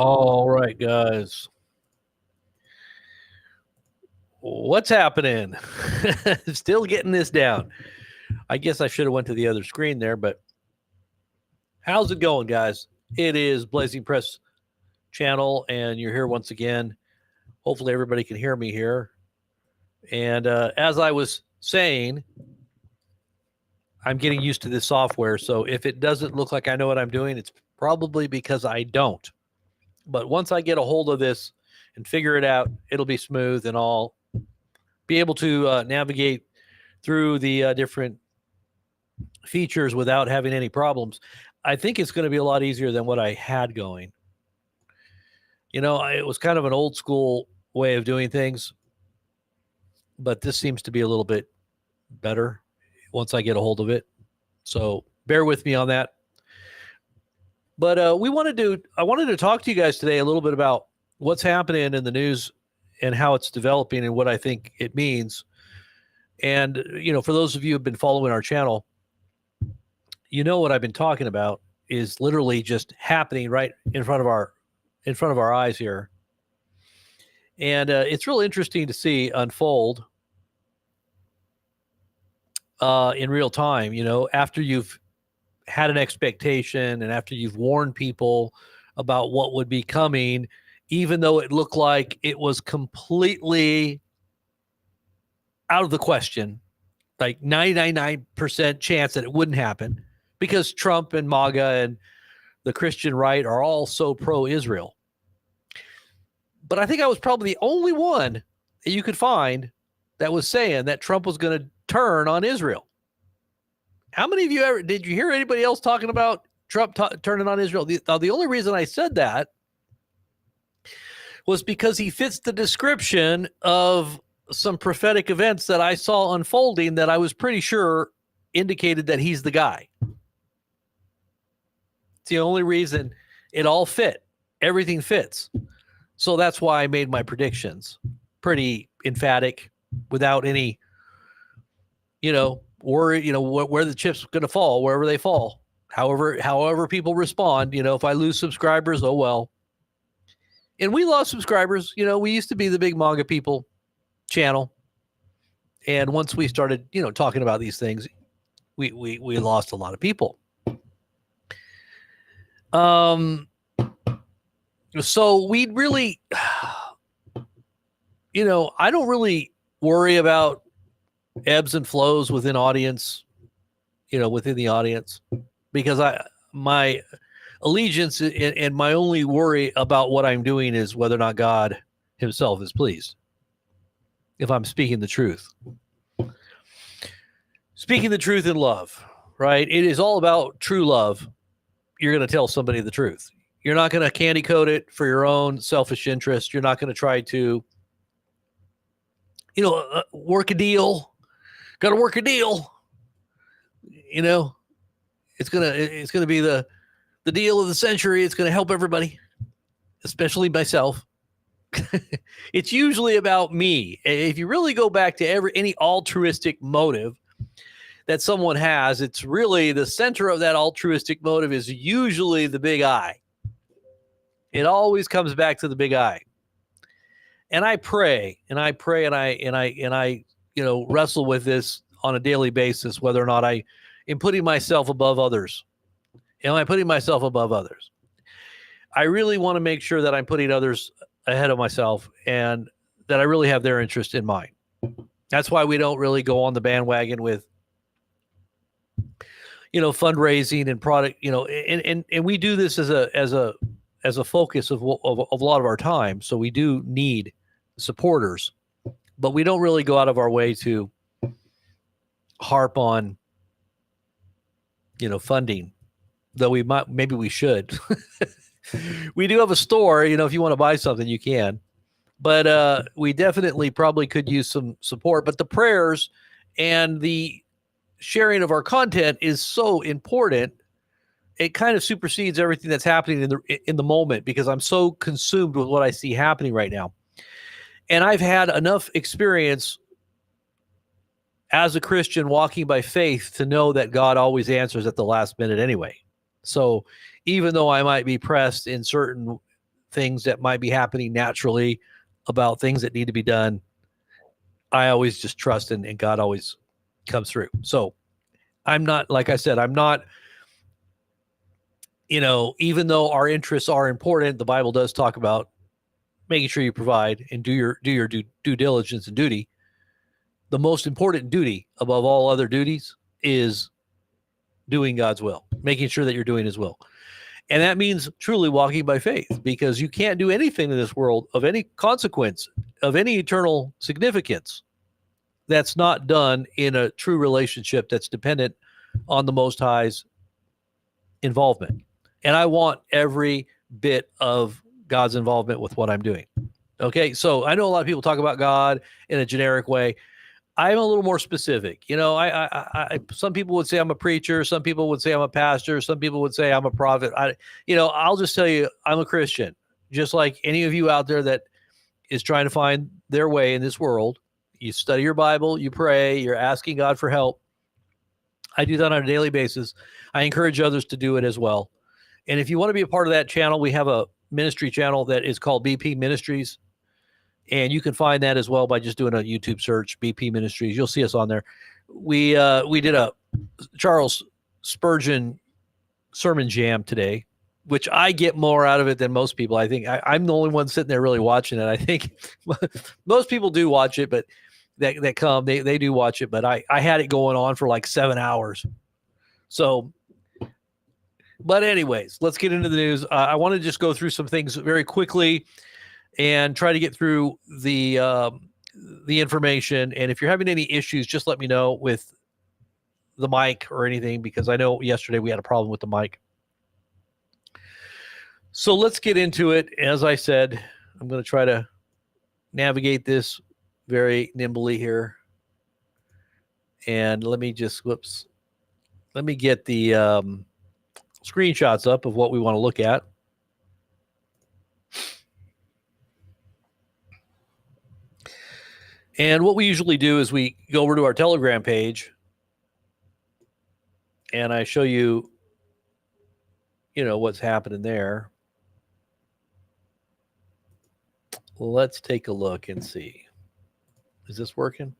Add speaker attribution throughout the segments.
Speaker 1: All right, guys. What's happening? Still getting this down. I guess I should have went to the other screen there, but how's it going, guys? It is Blazing Press channel, and you're here once again. Hopefully everybody can hear me here. And as I was saying, I'm getting used to this software, so if it doesn't look like I know what I'm doing, it's probably because I don't. But once I get a hold of this and figure it out, it'll be smooth, and I'll be able to navigate through the different features without having any problems. I think it's going to be a lot easier than what I had going. You know, it was kind of an old school way of doing things, but this seems to be a little bit better once I get a hold of it. So bear with me on that. But I wanted to talk to you guys today a little bit about what's happening in the news and how it's developing and what I think it means. And, you know, for those of you who have been following our channel, you know what I've been talking about is literally just happening right in front of our eyes here. And it's real interesting to see unfold in real time, you know, after you've had an expectation and after you've warned people about what would be coming, even though it looked like it was completely out of the question, like 99% chance that it wouldn't happen because Trump and MAGA and the Christian right are all so pro-Israel. But I think I was probably the only one that you could find that was saying that Trump was going to turn on Israel. How many of you did you hear anybody else talking about Trump turning on Israel? The only reason I said that was because he fits the description of some prophetic events that I saw unfolding that I was pretty sure indicated that he's the guy. It's the only reason it all fit. Everything fits. So that's why I made my predictions pretty emphatic without any, you know, worry, you know, where the chips going to fall, wherever they fall, however people respond. You know, if I lose subscribers, oh well. And we lost subscribers. You know, we used to be the big MAGA people channel, and once we started, you know, talking about these things, we lost a lot of people. So we really, you know, I don't really worry about ebbs and flows within audience, you know, within the audience, because my allegiance and my only worry about what I'm doing is whether or not God himself is pleased. if I'm speaking the truth. Speaking the truth in love, right? It is all about true love. You're going to tell somebody the truth. You're not going to candy coat it for your own selfish interest. You're not going to try to, work a deal. Got to work a deal. It's gonna be the deal of the century. It's gonna help everybody, especially myself. It's usually about me. If you really go back to any altruistic motive that someone has, it's really the center of that altruistic motive is usually the big I. It always comes back to the big I. And I pray, and I wrestle with this on a daily basis, whether or not I am putting myself above others. Am I putting myself above others? I really want to make sure that I'm putting others ahead of myself and that I really have their interest in mind. That's why we don't really go on the bandwagon with, fundraising and product, and we do this as a focus of a lot of our time. So we do need supporters, but we don't really go out of our way to harp on, funding, though maybe we should. We do have a store, if you want to buy something, you can, but we definitely probably could use some support. But the prayers and the sharing of our content is so important. It kind of supersedes everything that's happening in the moment, because I'm so consumed with what I see happening right now. And I've had enough experience as a Christian walking by faith to know that God always answers at the last minute anyway. So even though I might be pressed in certain things that might be happening naturally about things that need to be done, I always just trust and God always comes through. So I'm not, like I said, I'm not, even though our interests are important, the Bible does talk about making sure you provide and do your due diligence and duty. The most important duty above all other duties is doing God's will, making sure that you're doing his will. And that means truly walking by faith, because you can't do anything in this world of any consequence, of any eternal significance, that's not done in a true relationship that's dependent on the Most High's involvement. And I want every bit of God's involvement with what I'm doing. Okay, so I know a lot of people talk about God in a generic way. I'm a little more specific. I some people would say I'm a preacher. Some people would say I'm a pastor. Some people would say I'm a prophet. I'll just tell you, I'm a Christian, just like any of you out there that is trying to find their way in this world. You study your Bible, you pray, you're asking God for help. I do that on a daily basis. I encourage others to do it as well. And if you want to be a part of that channel, we have a ministry channel that is called BP Ministries. And you can find that as well by just doing a YouTube search, BP Ministries. You'll see us on there. We did a Charles Spurgeon sermon jam today, which I get more out of it than most people. I think I'm the only one sitting there really watching it. I think most people do watch it, but that come, they do watch it. But I had it going on for like 7 hours. So, but anyways, let's get into the news. I want to just go through some things very quickly and try to get through the information. And if you're having any issues, just let me know with the mic or anything, because I know yesterday we had a problem with the mic. So let's get into it. As I said, I'm going to try to navigate this very nimbly here. And let me just, let me get the screenshots up of what we want to look at. And what we usually do is we go over to our Telegram page and I show you, what's happening there. Let's take a look and see. Is this working?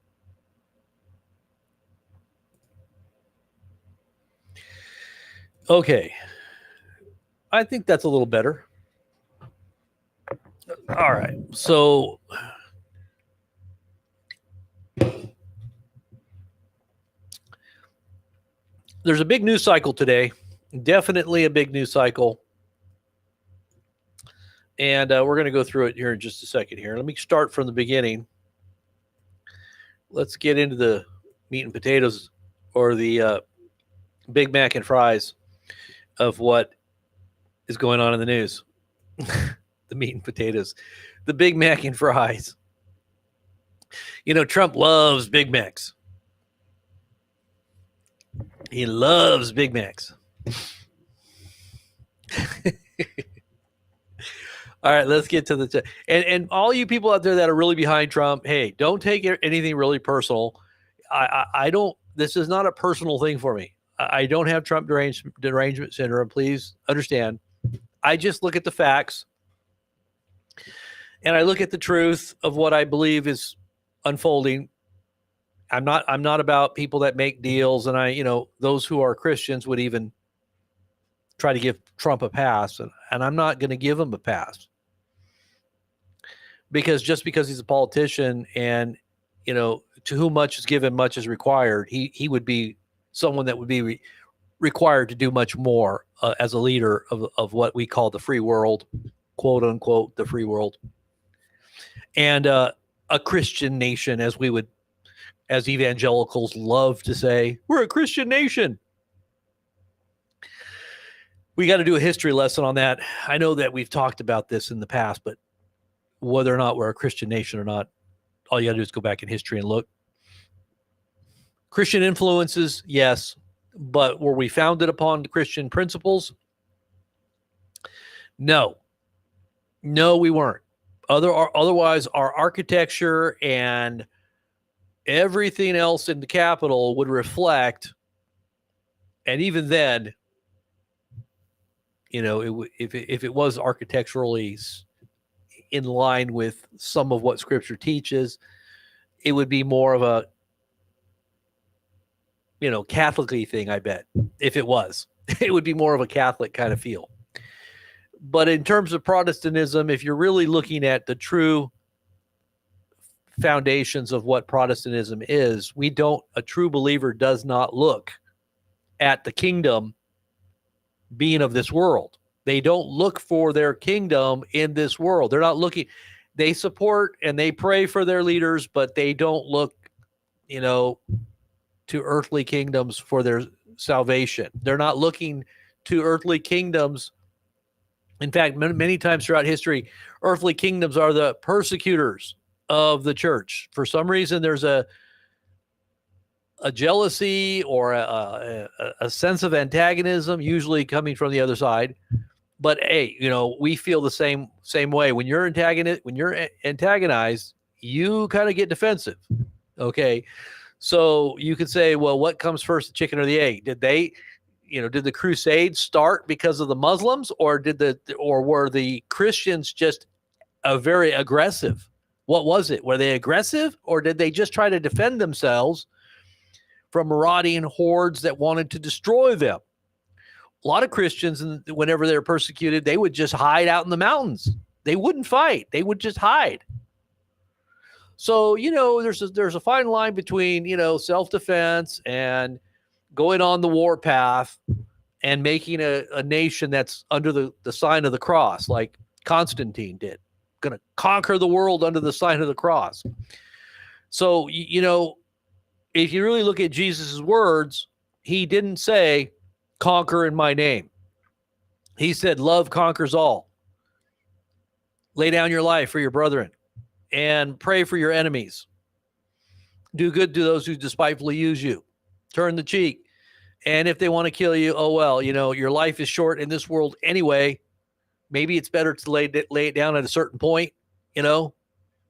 Speaker 1: Okay. I think that's a little better. All right. So there's a big news cycle today. Definitely a big news cycle. And we're going to go through it here in just a second here. Let me start from the beginning. let's get into the meat and potatoes, or the Big Mac and fries of what is going on in the news. The meat and potatoes, the Big Mac and fries. Trump loves Big Macs. He loves Big Macs. All right, let's get to the and all you people out there that are really behind Trump. Hey, don't take anything really personal. I don't. This is not a personal thing for me. I don't have Trump derangement syndrome. Please understand. I just look at the facts, and I look at the truth of what I believe is unfolding. I'm not about people that make deals, and those who are Christians would even try to give Trump a pass, and I'm not going to give him a pass. Because just because he's a politician and, to whom much is given, much is required, he would be someone that would be required to do much more as a leader of what we call the free world, quote unquote, the free world. And a Christian nation, as evangelicals love to say, we're a Christian nation. We got to do a history lesson on that. I know that we've talked about this in the past, but whether or not we're a Christian nation or not, all you got to do is go back in history and look. Christian influences, yes, but were we founded upon Christian principles? No, we weren't. Otherwise, our architecture and everything else in the Capitol would reflect, and even then, if it was architecturally in line with some of what Scripture teaches, it would be more of a, Catholic-y thing, I bet. If it was, it would be more of a Catholic kind of feel. But in terms of Protestantism, if you're really looking at the true foundations of what Protestantism is, a true believer does not look at the kingdom being of this world. They don't look for their kingdom in this world. They're not looking. They support and they pray for their leaders, but they don't look, to earthly kingdoms for their salvation. They're not looking to earthly kingdoms. In fact, many times throughout history, earthly kingdoms are the persecutors of the church. For some reason, there's a jealousy or a sense of antagonism, usually coming from the other side. But hey, we feel the same way. When you're antagonized, you kind of get defensive. Okay, so you could say, well, what comes first, the chicken or the egg? Did the Crusades start because of the Muslims, or were the Christians just very aggressive? What was it? Were they aggressive, or did they just try to defend themselves from marauding hordes that wanted to destroy them? A lot of Christians, whenever they're persecuted, they would just hide out in the mountains. They wouldn't fight. They would just hide. So, there's a fine line between, self-defense and going on the war path and making a nation that's under the sign of the cross, like Constantine did. Going to conquer the world under the sign of the cross. So, if you really look at Jesus' words, he didn't say, conquer in my name. He said, love conquers all. Lay down your life for your brethren and pray for your enemies. Do good to those who despitefully use you. Turn the cheek. And if they want to kill you, oh, well, your life is short in this world anyway. Maybe it's better to lay it down at a certain point,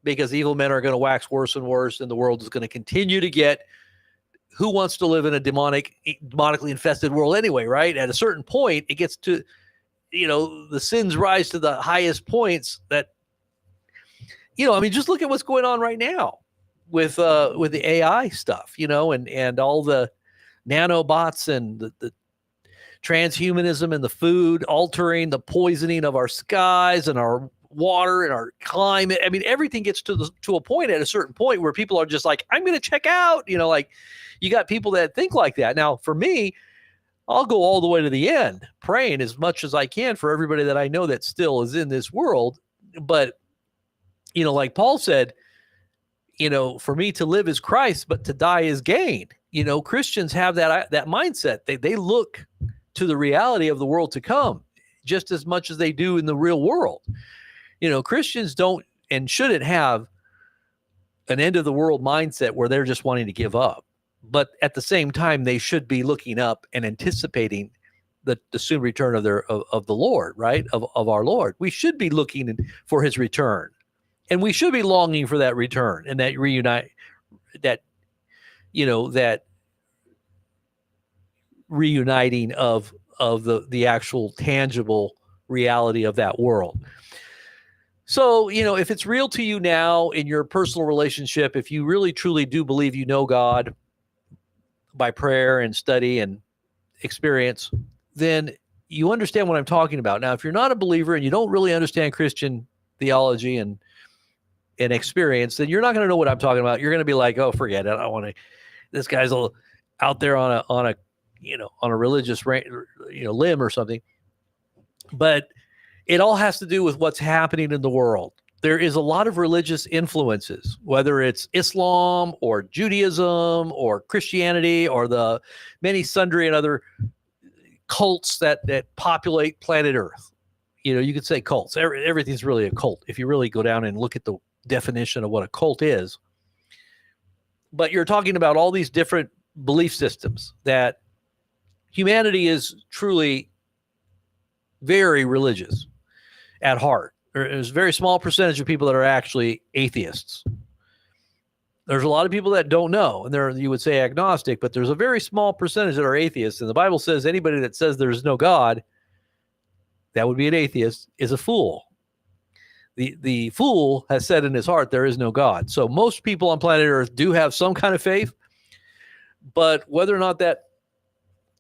Speaker 1: because evil men are going to wax worse and worse, and the world is going to continue to get. Who wants to live in a demonically infested world anyway, right? At a certain point, it gets to, the sins rise to the highest points that, just look at what's going on right now with the AI stuff, and all the nanobots and the transhumanism and the food altering, the poisoning of our skies and our water and our climate. I mean, everything gets to a point at a certain point where people are just like, I'm going to check out, you got people that think like that. Now, for me, I'll go all the way to the end, praying as much as I can for everybody that I know that still is in this world. But, like Paul said, for me to live is Christ, but to die is gain. Christians have that mindset. They look to the reality of the world to come just as much as they do in the real world. Christians don't and shouldn't have an end of the world mindset where they're just wanting to give up. But at the same time, they should be looking up and anticipating the soon return of the Lord, right? Of our Lord. We should be looking for his return. And we should be longing for that return and that reuniting of the actual tangible reality of that world. So, if it's real to you now in your personal relationship, if you really truly do believe you know God by prayer and study and experience, then you understand what I'm talking about. Now, if you're not a believer and you don't really understand Christian theology and experience, then you're not going to know what I'm talking about. You're going to be like, oh, forget it. I don't want to. This guy's out there on a religious limb or something. But it all has to do with what's happening in the world. There is a lot of religious influences, whether it's Islam or Judaism or Christianity or the many sundry and other cults that populate planet Earth. You could say cults. Everything's really a cult if you really go down and look at the definition of what a cult is. But you're talking about all these different belief systems that humanity is truly very religious at heart. There's a very small percentage of people that are actually atheists. There's a lot of people that don't know, and you would say agnostic, but there's a very small percentage that are atheists. And the Bible says anybody that says there's no God, that would be an atheist, is a fool. The fool has said in his heart there is no God. So most people on planet Earth do have some kind of faith, but whether or not that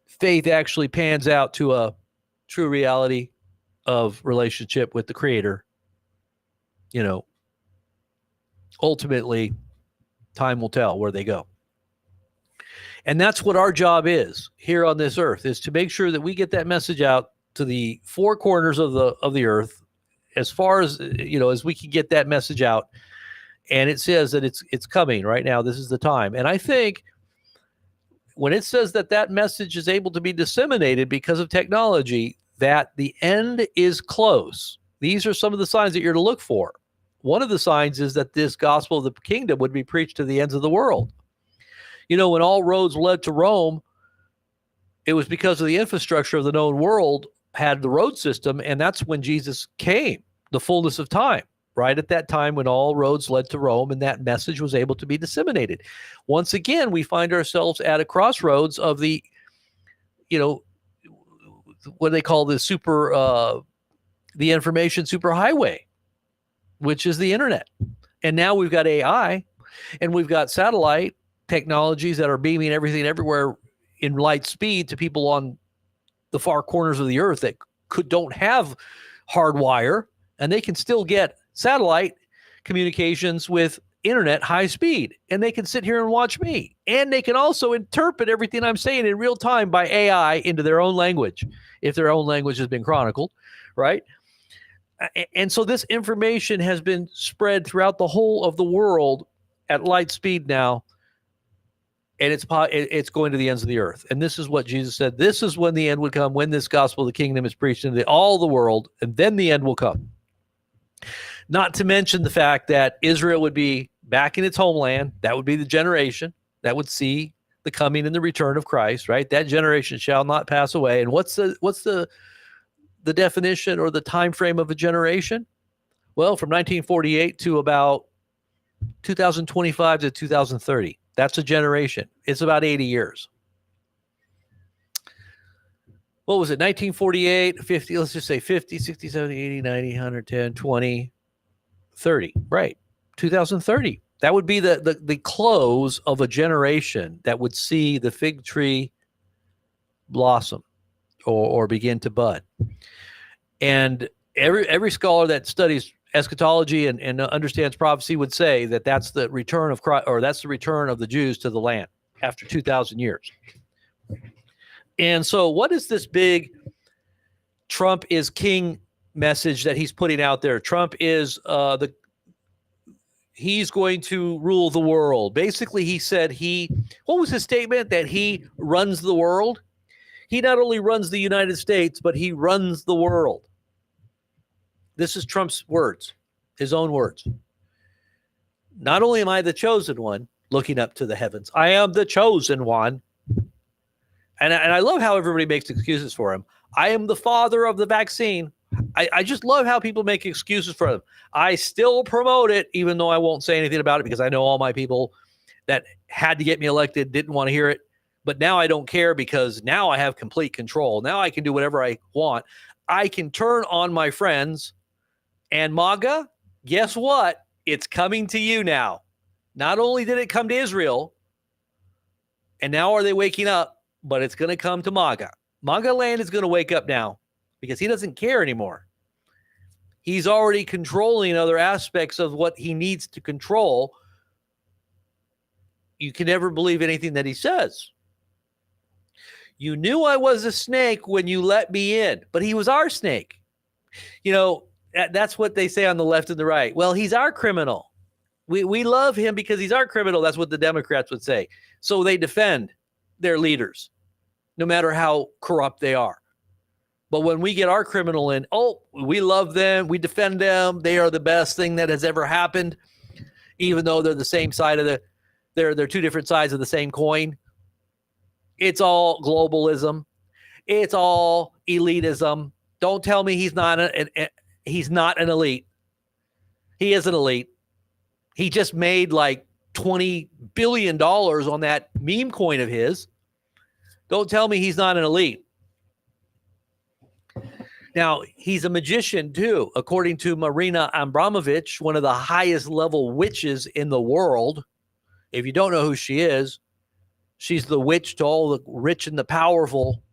Speaker 1: faith actually pans out to a true reality of relationship with the Creator, ultimately time will tell where they go. And that's what our job is here on this earth, is to make sure that we get that message out to the four corners of the earth, as far as as we can get that message out. And it says that it's coming right now. This is the time. And I think when it says that message is able to be disseminated because of technology, that the end is close. These are some of the signs that you're to look for. One of the signs is that this gospel of the kingdom would be preached to the ends of the world. When all roads led to Rome, it was because of the infrastructure of the known world had the road system, and that's when Jesus came, the fullness of time, right at that time when all roads led to Rome, and that message was able to be disseminated. Once again, we find ourselves at a crossroads of the, what they call the information superhighway, which is the internet. And now we've got AI, and we've got satellite technologies that are beaming everything everywhere in light speed to people on the far corners of the earth that don't have hardwire, and they can still get satellite communications with internet high speed, and they can sit here and watch me, and they can also interpret everything I'm saying in real time by AI into their own language, if their own language has been chronicled, right? And so this information has been spread throughout the whole of the world at light speed now, and it's going to the ends of the earth. And this is what Jesus said. This is when the end would come, when this gospel of the kingdom is preached into all the world, and then the end will come. Not to mention the fact that Israel would be back in its homeland. That would be the generation that would see the coming and the return of Christ, right? That generation shall not pass away. And what's the definition or the time frame of a generation? Well, from 1948 to about 2025 to 2030. That's a generation. It's about 80 years. What was it? 1948, 50, let's just say 50, 60, 70, 80, 90, 110, 20, 30. Right. 2030. That would be the close of a generation that would see the fig tree blossom or begin to bud. And every scholar that studies eschatology and understands prophecy would say that that's the return of Christ, or that's the return of the Jews to the land after 2,000 years. And so what is this big Trump is king message that he's putting out there? Trump is he's going to rule the world. Basically, he said what was his statement? That he runs the world. He not only runs the United States, but he runs the world. This is Trump's words, his own words. Not only am I the chosen one, looking up to the heavens, I am the chosen one. And I love how everybody makes excuses for him. I am the father of the vaccine. I just love how people make excuses for him. I still promote it, even though I won't say anything about it because I know all my people that had to get me elected didn't want to hear it. But now I don't care because now I have complete control. Now I can do whatever I want. I can turn on my friends. And MAGA, guess what? It's coming to you now. Not only did it come to Israel, and now are they waking up, but it's going to come to MAGA. MAGA land is going to wake up now because he doesn't care anymore. He's already controlling other aspects of what he needs to control. You can never believe anything that he says. You knew I was a snake when you let me in, but he was our snake. You know, that's what they say on the left and the right. Well, he's our criminal. We love him because he's our criminal. That's what the Democrats would say. So they defend their leaders, no matter how corrupt they are. But when we get our criminal in, we love them. We defend them. They are the best thing that has ever happened, even though they're the same side of they're two different sides of the same coin. It's all globalism. It's all elitism. Don't tell me he's not an elite. He is an elite. He just made like $20 billion on that meme coin of his. Don't tell me he's not an elite. Now, he's a magician too, according to Marina Abramovich, one of the highest level witches in the world. If you don't know who she is, she's the witch to all the rich and the powerful,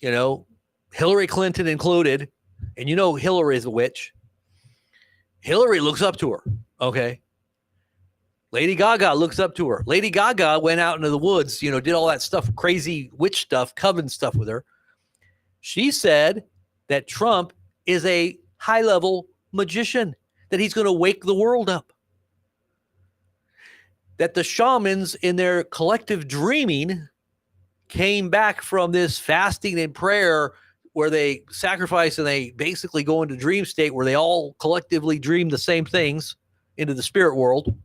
Speaker 1: you know, Hillary Clinton included. And you know Hillary is a witch. Hillary looks up to her, okay? Lady Gaga looks up to her. Lady Gaga went out into the woods, you know, did all that stuff, crazy witch stuff, coven stuff with her. She said that Trump is a high-level magician, that he's going to wake the world up. That the shamans in their collective dreaming came back from this fasting and prayer where they sacrifice and they basically go into dream state where they all collectively dream the same things into the spirit world.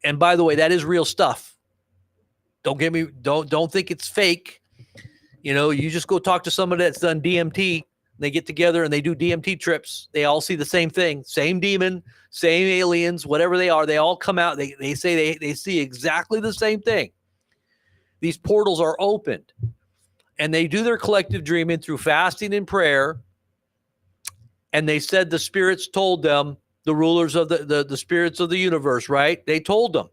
Speaker 1: And by the way, that is real stuff. Don't think it's fake. You know, you just go talk to somebody that's done DMT. They get together and they do DMT trips. They all see the same thing, same demon, same aliens, whatever they are. They all come out. They say they see exactly the same thing. These portals are opened. And they do their collective dreaming through fasting and prayer. And they said the spirits told them, the rulers of the spirits of the universe, right? They told them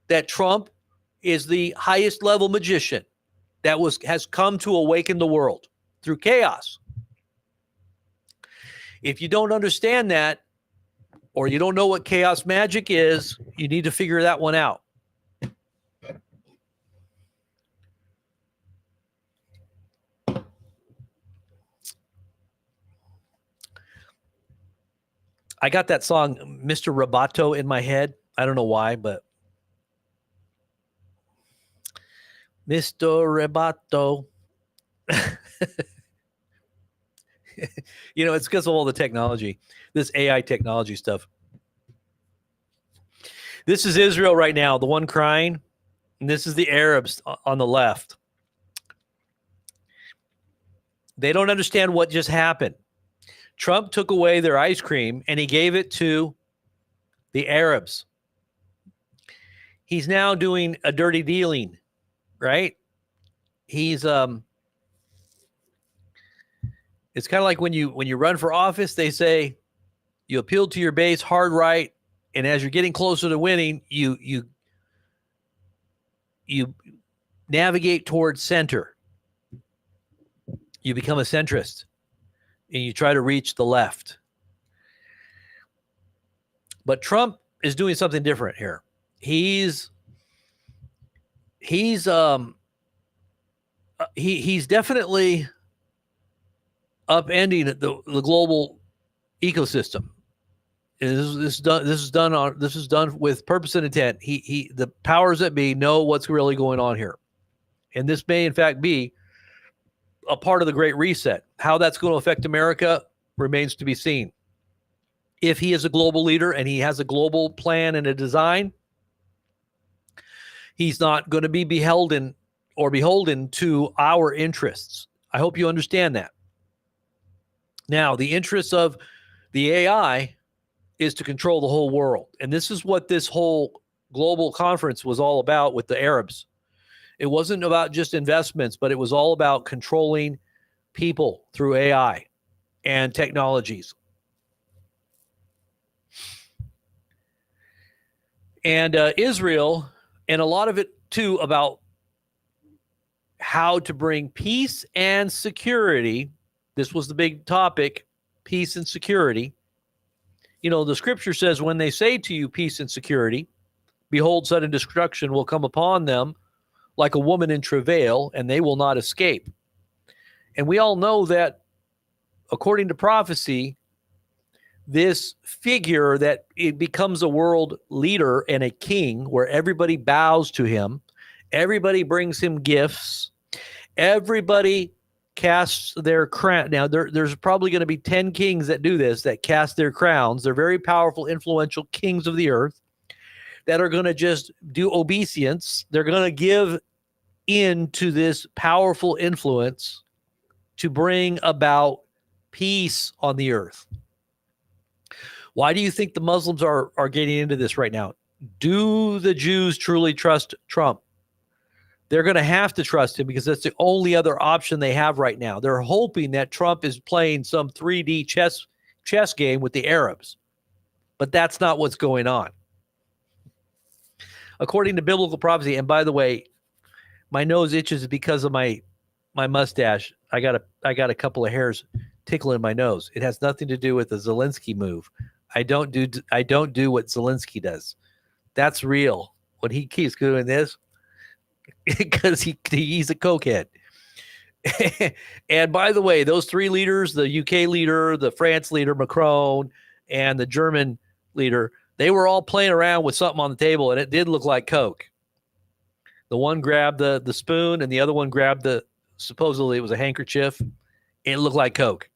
Speaker 1: that Trump is the highest level magician that has come to awaken the world through chaos. If you don't understand that, or you don't know what chaos magic is, you need to figure that one out. I got that song, Mr. Roboto, in my head. I don't know why, but Mr. Roboto. You know, it's because of all the technology, this AI technology stuff. This is Israel right now, the one crying, and this is the Arabs on the left. They don't understand what just happened. Trump took away their ice cream and he gave it to the Arabs. He's now doing a dirty dealing, right? He's it's kind of like when you run for office, they say you appeal to your base hard right, and as you're getting closer to winning, you navigate towards center. You become a centrist. And you try to reach the left. But Trump is doing something different here. He's definitely upending the global ecosystem. This is done with purpose and intent. The powers that be know what's really going on here, and this may in fact be a part of the Great Reset. How that's going to affect America remains to be seen. If he is a global leader and he has a global plan and a design, he's not going to be beholden to our interests. I hope you understand that. Now, the interests of the AI is to control the whole world. And this is what this whole global conference was all about with the Arabs. It wasn't about just investments, but it was all about controlling people through AI and technologies. And Israel, and a lot of it too about how to bring peace and security. This was the big topic, peace and security. You know, the scripture says, when they say to you peace and security, behold, sudden destruction will come upon them like a woman in travail, and they will not escape. And we all know that, according to prophecy, this figure that it becomes a world leader and a king where everybody bows to him, everybody brings him gifts, everybody casts their crown. Now, there's probably going to be 10 kings that do this, that cast their crowns. They're very powerful, influential kings of the earth that are going to just do obeisance. They're going to give in to this powerful influence to bring about peace on the earth. Why do you think the Muslims are getting into this right now? Do the Jews truly trust Trump? They're going to have to trust him because that's the only other option they have right now. They're hoping that Trump is playing some 3D chess game with the Arabs, but that's not what's going on. According to biblical prophecy, and by the way, my nose itches because of my mustache. I got a couple of hairs tickling my nose. It has nothing to do with the Zelensky move. I don't do what Zelensky does. That's real. When he keeps doing this, because he's a cokehead. And by the way, those three leaders, the UK leader, the France leader, Macron, and the German leader, they were all playing around with something on the table, and it did look like Coke. The one grabbed the spoon, and the other one grabbed supposedly it was a handkerchief. It looked like Coke.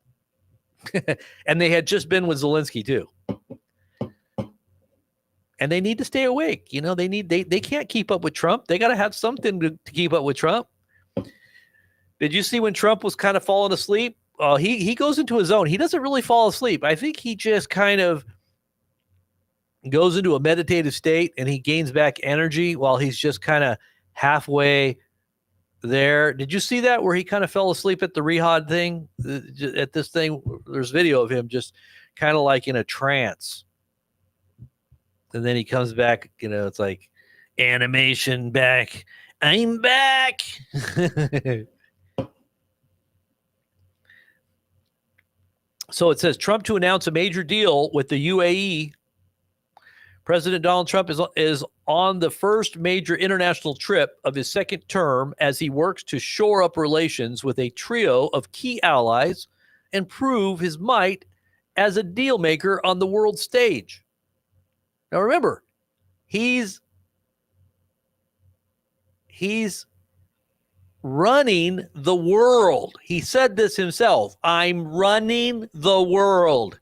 Speaker 1: And they had just been with Zelensky too. And they need to stay awake. You know, they can't keep up with Trump. They got to have something to keep up with Trump. Did you see when Trump was kind of falling asleep? He goes into his zone. He doesn't really fall asleep. I think he just kind of goes into a meditative state and he gains back energy while he's just kind of halfway there. Did you see that where he kind of fell asleep at the Riyadh thing? At this thing, there's video of him just kind of like in a trance. And then he comes back, you know, it's like animation back. I'm back. So it says Trump to announce a major deal with the UAE. President Donald Trump is on the first major international trip of his second term as he works to shore up relations with a trio of key allies and prove his might as a deal maker on the world stage. Now remember, he's running the world. He said this himself. I'm running the world.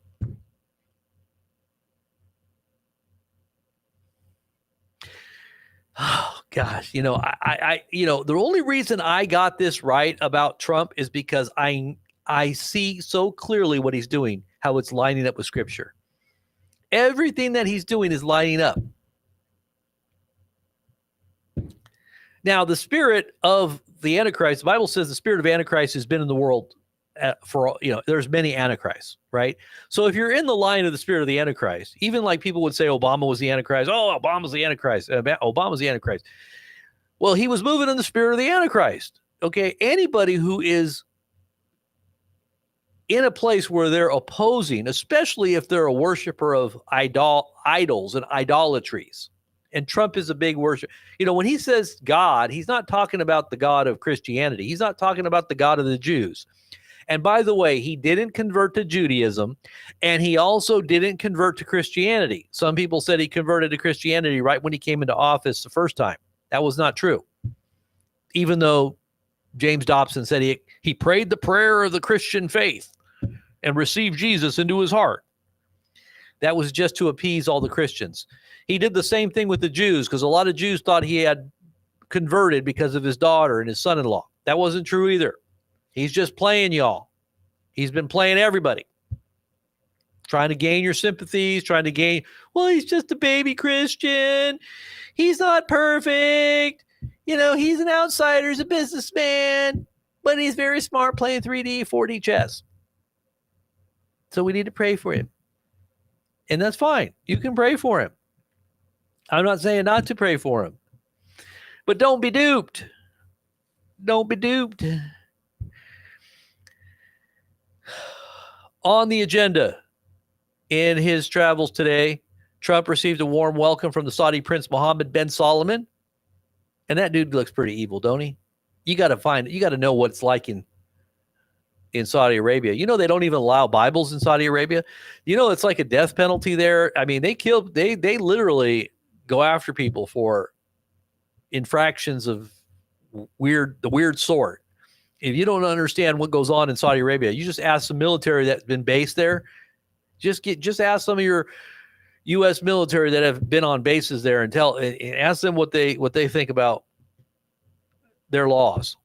Speaker 1: Oh gosh, you know, I the only reason I got this right about Trump is because I see so clearly what he's doing, how it's lining up with Scripture. Everything that he's doing is lining up. Now, the spirit of the Antichrist, the Bible says the spirit of Antichrist has been in the world there's many Antichrists, right? So if you're in the line of the spirit of the Antichrist, even like people would say Obama was the Antichrist. Oh, Obama's the Antichrist. Obama's the Antichrist. Well, he was moving in the spirit of the Antichrist. Okay, anybody who is in a place where they're opposing, especially if they're a worshiper of idols and idolatries, and Trump is a big worshiper. You know, when he says God, he's not talking about the God of Christianity. He's not talking about the God of the Jews. And by the way, he didn't convert to Judaism, and he also didn't convert to Christianity. Some people said he converted to Christianity right when he came into office the first time. That was not true. Even though James Dobson said he prayed the prayer of the Christian faith and received Jesus into his heart. That was just to appease all the Christians. He did the same thing with the Jews, because a lot of Jews thought he had converted because of his daughter and his son-in-law. That wasn't true either. He's just playing y'all. He's been playing everybody. Trying to gain your sympathies, well, he's just a baby Christian. He's not perfect. He's an outsider, he's a businessman, but he's very smart playing 3D, 4D chess. So we need to pray for him. And that's fine. You can pray for him. I'm not saying not to pray for him. But don't be duped. Don't be duped. On the agenda, in his travels today, Trump received a warm welcome from the Saudi Prince Mohammed bin Salman. And that dude looks pretty evil, don't he? You got to know what it's like in Saudi Arabia. They don't even allow Bibles in Saudi Arabia. It's like a death penalty there. I mean, they literally go after people for infractions of the weird sort. If you don't understand what goes on in Saudi Arabia, you just ask the military that's been based there. Just ask some of your U.S. military that have been on bases there and ask them what they think about their laws.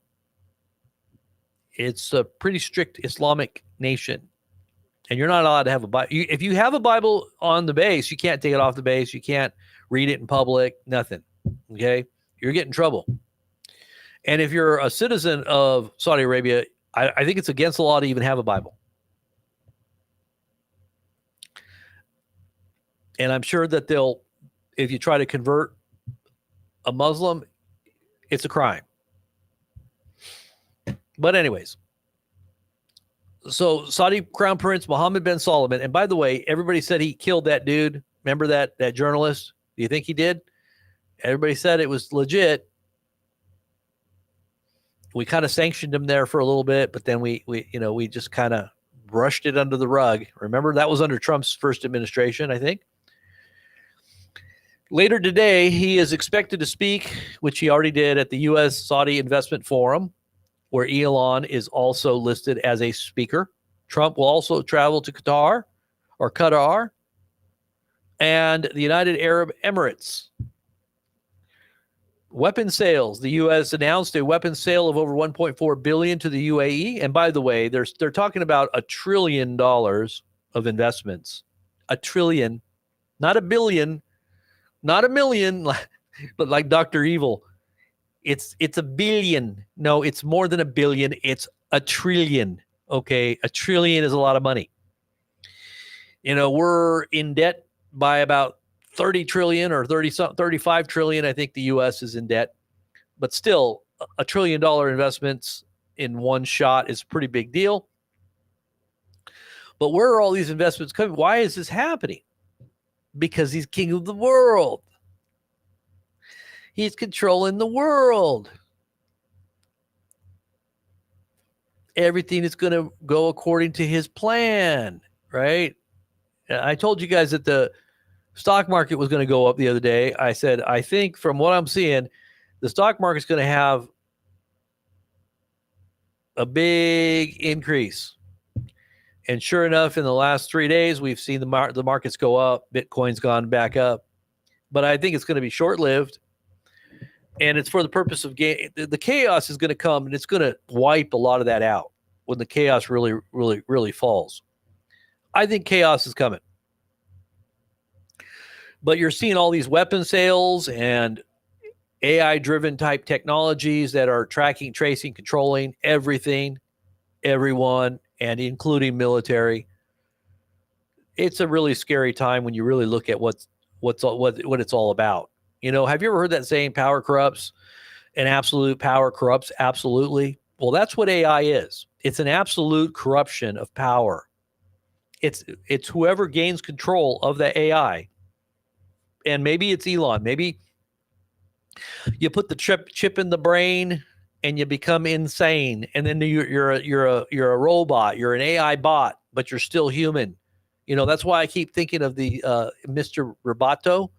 Speaker 1: It's a pretty strict Islamic nation, and you're not allowed to have a Bible. If you have a Bible on the base, you can't take it off the base. You can't read it in public. Nothing. Okay, you're getting in trouble. And if you're a citizen of Saudi Arabia, I think it's against the law to even have a Bible. And I'm sure that if you try to convert a Muslim, it's a crime. But anyways, so Saudi Crown Prince Mohammed bin Salman, and by the way, everybody said he killed that dude. Remember that journalist? Do you think he did? Everybody said it was legit. We kind of sanctioned him there for a little bit, but then we just kind of brushed it under the rug. Remember, that was under Trump's first administration, I think. Later today, he is expected to speak, which he already did, at the U.S. Saudi Investment Forum, where Elon is also listed as a speaker. Trump will also travel to Qatar and the United Arab Emirates. Weapon sales. The U.S. announced a weapon sale of over $1.4 billion to the UAE. And by the way, they're talking about $1 trillion of investments. $1 trillion, not a billion, not a million, but like Dr. Evil. It's a billion. No, it's more than a billion. It's $1 trillion. Okay, $1 trillion is a lot of money. We're in debt by about 30 trillion or 35 trillion. I think the U.S. is in debt, but still $1 trillion investments in one shot is a pretty big deal. But where are all these investments coming? Why is this happening? Because he's king of the world. He's controlling the world. Everything is going to go according to his plan, right? I told you guys that the stock market was going to go up the other day. I said, I think from what I'm seeing, the stock market's going to have a big increase. And sure enough, in the last 3 days, we've seen the markets go up. Bitcoin's gone back up. But I think it's going to be short-lived. And it's for the purpose of the chaos is going to come, and it's going to wipe a lot of that out when the chaos really, really, really falls. I think chaos is coming. But you're seeing all these weapon sales and AI-driven type technologies that are tracking, tracing, controlling everything, everyone, and including military. It's a really scary time when you really look at what it's all about. Have you ever heard that saying, power corrupts, and absolute power corrupts absolutely? Well, that's what AI is. It's an absolute corruption of power. It's whoever gains control of the AI. And maybe it's Elon. Maybe you put the chip in the brain and you become insane, and then you're a robot, you're an AI bot, but you're still human. You know, that's why I keep thinking of the Mr. Roboto.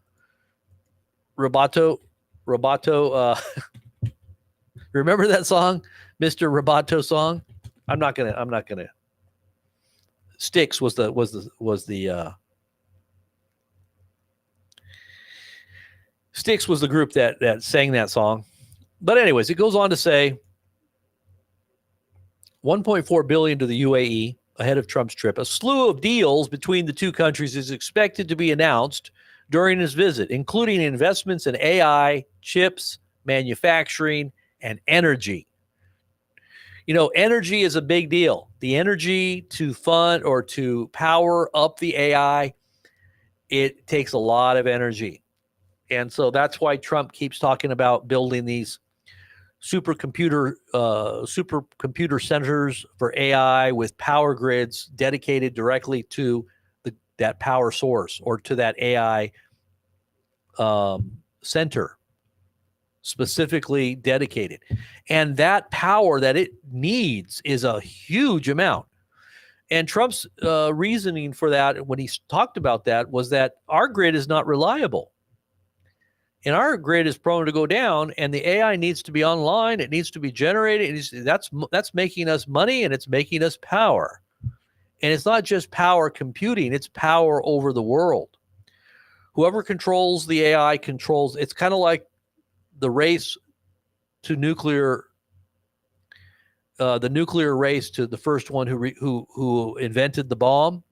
Speaker 1: Remember that song, Mr. Roboto song? I'm not gonna. Styx was the Styx was the group that sang that song. But anyways, it goes on to say 1.4 billion to the UAE ahead of Trump's trip. A slew of deals between the two countries is expected to be announced during his visit, including investments in AI, chips, manufacturing, and energy. You know, energy is a big deal. The energy to fund or to power up the AI, it takes a lot of energy. And so that's why Trump keeps talking about building these supercomputer centers for AI with power grids dedicated directly to that power source or to that AI center, specifically dedicated. And that power that it needs is a huge amount. And Trump's reasoning for that, when he talked about that, was that our grid is not reliable. And our grid is prone to go down, and the AI needs to be online. It needs to be generated. That's making us money, and it's making us power. And it's not just power computing, it's power over the world. Whoever controls the AI controls. It's kind of like the race to nuclear, the nuclear race to the first one who invented the bomb.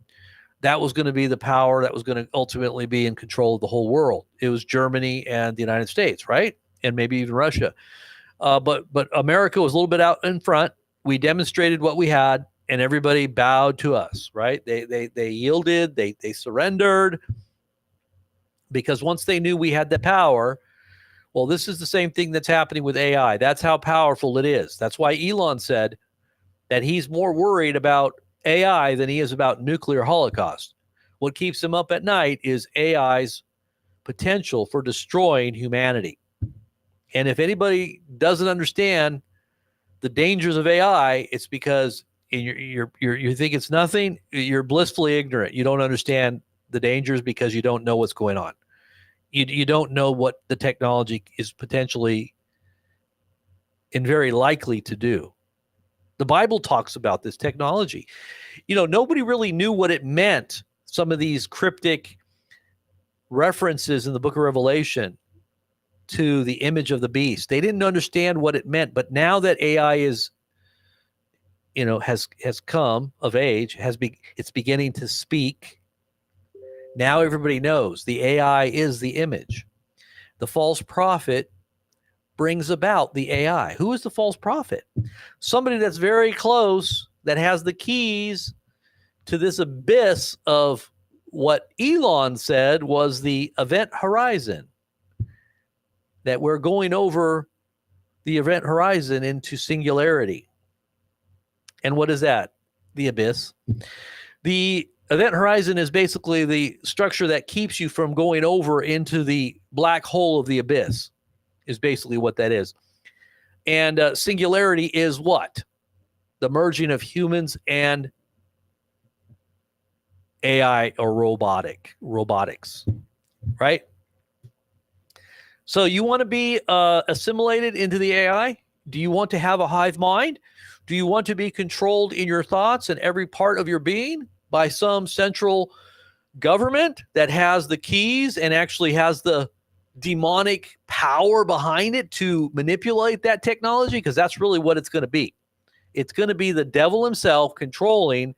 Speaker 1: That was going to be the power that was going to ultimately be in control of the whole world. It was Germany and the United States, right? And maybe even Russia. But America was a little bit out in front. We demonstrated what we had, and everybody bowed to us, right? They yielded, they surrendered, because once they knew we had the power. Well, this is the same thing that's happening with AI. That's how powerful it is. That's why Elon said that he's more worried about AI than he is about nuclear holocaust. What keeps him up at night is AI's potential for destroying humanity. And if anybody doesn't understand the dangers of AI, it's because you think it's nothing. You're blissfully ignorant. You don't understand the dangers because you don't know what's going on. You don't know what the technology is potentially and very likely to do. The Bible talks about this technology. You know, nobody really knew what it meant. Some of these cryptic references in the book of Revelation to the image of the beast, they didn't understand what it meant. But now that AI is, you know, has come of age, it's beginning to speak. Now everybody knows the AI is the image. The false prophet brings about the AI. Who is the false prophet? Somebody that's very close, that has the keys to this abyss of what Elon said was the event horizon, that we're going over the event horizon into singularity. And what is that? The abyss. The event horizon is basically the structure that keeps you from going over into the black hole of the abyss, is basically what that is. And singularity is what? The merging of humans and AI or robotics, right? So you want to be assimilated into the AI? Do you want to have a hive mind? Do you want to be controlled in your thoughts and every part of your being by some central government that has the keys and actually has the demonic power behind it to manipulate that technology? Because that's really what it's going to be. It's going to be the devil himself controlling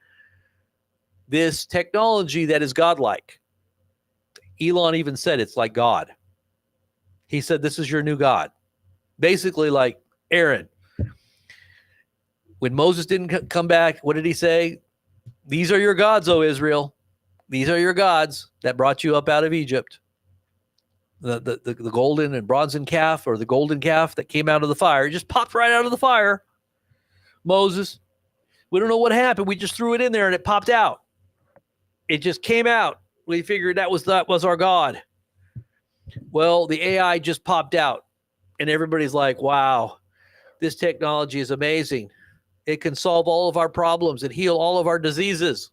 Speaker 1: this technology that is godlike. Elon even said it's like God. He said, this is your new God. Basically like Aaron. When Moses didn't come back, what did he say? These are your gods, O Israel. These are your gods that brought you up out of Egypt. The golden and bronzen calf, or the golden calf that came out of the fire, just popped right out of the fire. Moses, we don't know what happened. We just threw it in there and it popped out. It just came out. We figured that was our God. Well, the AI just popped out, and everybody's like, wow, This technology is amazing. It can solve all of our problems and heal all of our diseases.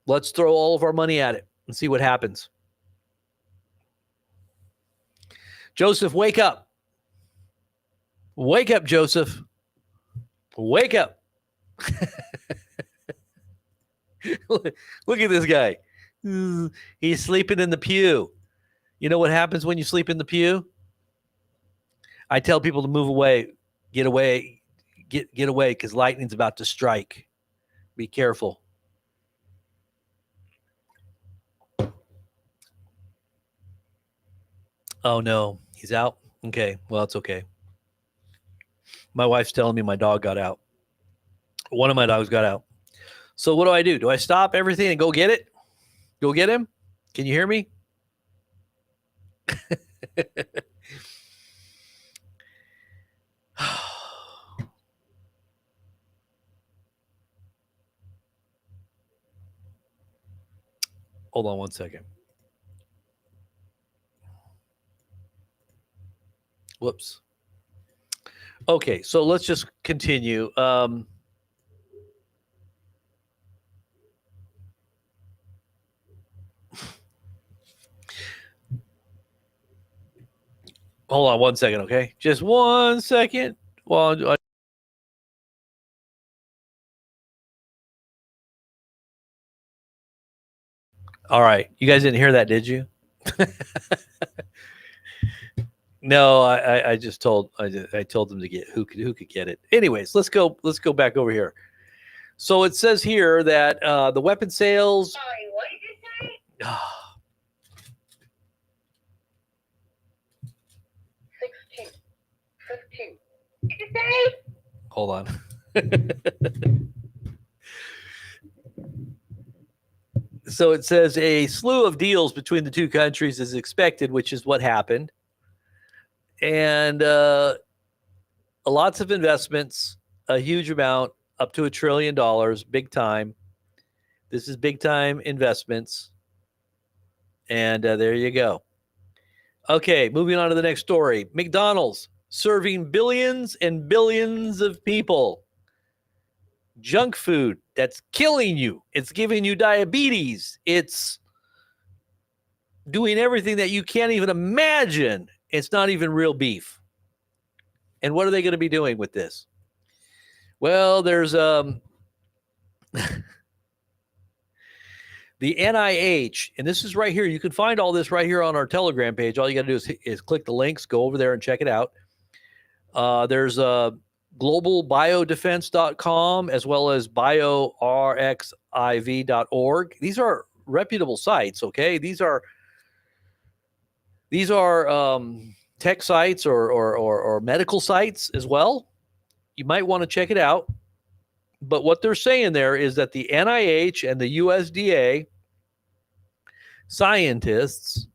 Speaker 1: Let's throw all of our money at it and see what happens. Joseph, wake up. Wake up, Joseph. Wake up. Look at this guy. He's sleeping in the pew. You know what happens when you sleep in the pew? I tell people to move away, get away, get away, because lightning's about to strike. Be careful. Oh no, he's out. Okay, well, it's okay. My wife's telling me my dog got out. One of my dogs got out. So what do? Do I stop everything and go get it? Go get him? Can you hear me? Hold on one second. Whoops. Okay, so let's just continue. Hold on one second, okay? Just 1 second. Well, all right. You guys didn't hear that, did you? No, I just told I told them to get who could get it. Anyways, let's go back over here. So it says here that the weapon sales.
Speaker 2: Sorry, what did you say? 16, 15. Did you say?
Speaker 1: Hold on. So it says a slew of deals between the two countries is expected, which is what happened. And lots of investments, a huge amount, up to $1 trillion, big time. This is big time investments. And there you go. Okay, moving on to the next story. McDonald's serving billions and billions of people junk food that's killing you. It's giving you diabetes. It's doing everything that you can't even imagine. It's not even real beef. And what are they going to be doing with this? Well, there's the NIH, and this is right here. You can find all this right here on our Telegram page. All you got to do is click the links, go over there and check it out. There's globalbiodefense.com as well as biorxiv.org. These are reputable sites, okay? These are tech sites or medical sites as well. You might want to check it out. But what they're saying there is that the NIH and the USDA scientists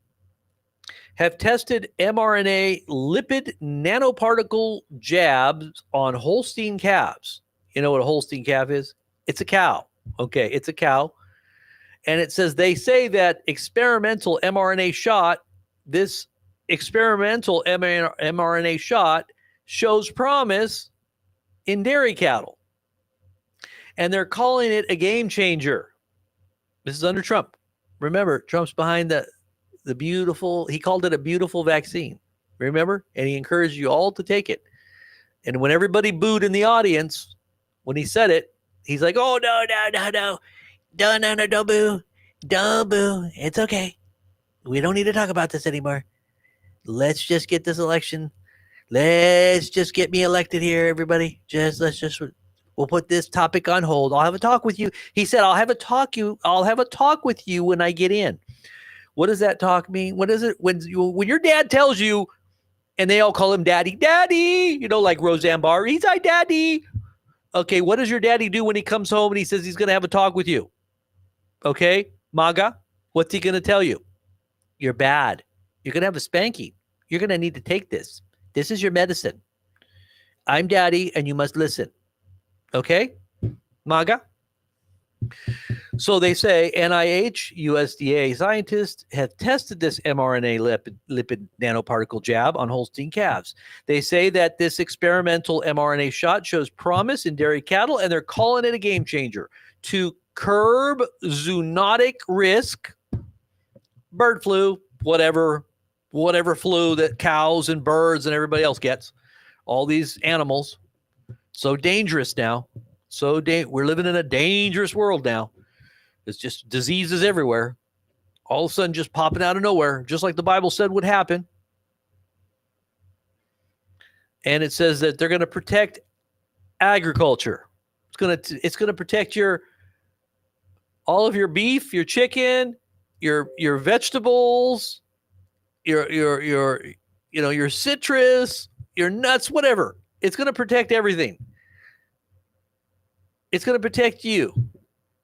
Speaker 1: have tested mRNA lipid nanoparticle jabs on Holstein calves. You know what a Holstein calf is? It's a cow. Okay, it's a cow. And it says they say that experimental mRNA shot, this experimental mRNA shot shows promise in dairy cattle. And they're calling it a game changer. This is under Trump. Remember, Trump's behind the beautiful, he called it a beautiful vaccine. Remember? And he encouraged you all to take it. And when everybody booed in the audience, when he said it, he's like, oh, no, don't boo. Don't boo. It's okay. We don't need to talk about this anymore. Let's just get this election. Let's just get me elected here, everybody. We'll put this topic on hold. I'll have a talk with you. He said, I'll have a talk with you when I get in. What does that talk mean? What is it when your dad tells you, and they all call him daddy, like Roseanne Barr, he's our daddy. Okay, what does your daddy do when he comes home and he says he's going to have a talk with you? Okay, MAGA, what's he going to tell you? You're bad. You're going to have a spanking. You're going to need to take this. This is your medicine. I'm daddy, and you must listen. Okay, MAGA? So they say NIH, USDA scientists have tested this mRNA lipid nanoparticle jab on Holstein calves. They say that this experimental mRNA shot shows promise in dairy cattle, and they're calling it a game changer to curb zoonotic risk, bird flu, whatever flu that cows and birds and everybody else gets, all these animals, so dangerous now. We're living in a dangerous world now. It's just diseases everywhere, all of a sudden just popping out of nowhere, just like the Bible said would happen. And it says that they're going to protect agriculture. It's going to protect all of your beef, your chicken, your vegetables, your citrus, your nuts, whatever. It's going to protect everything. It's going to protect you.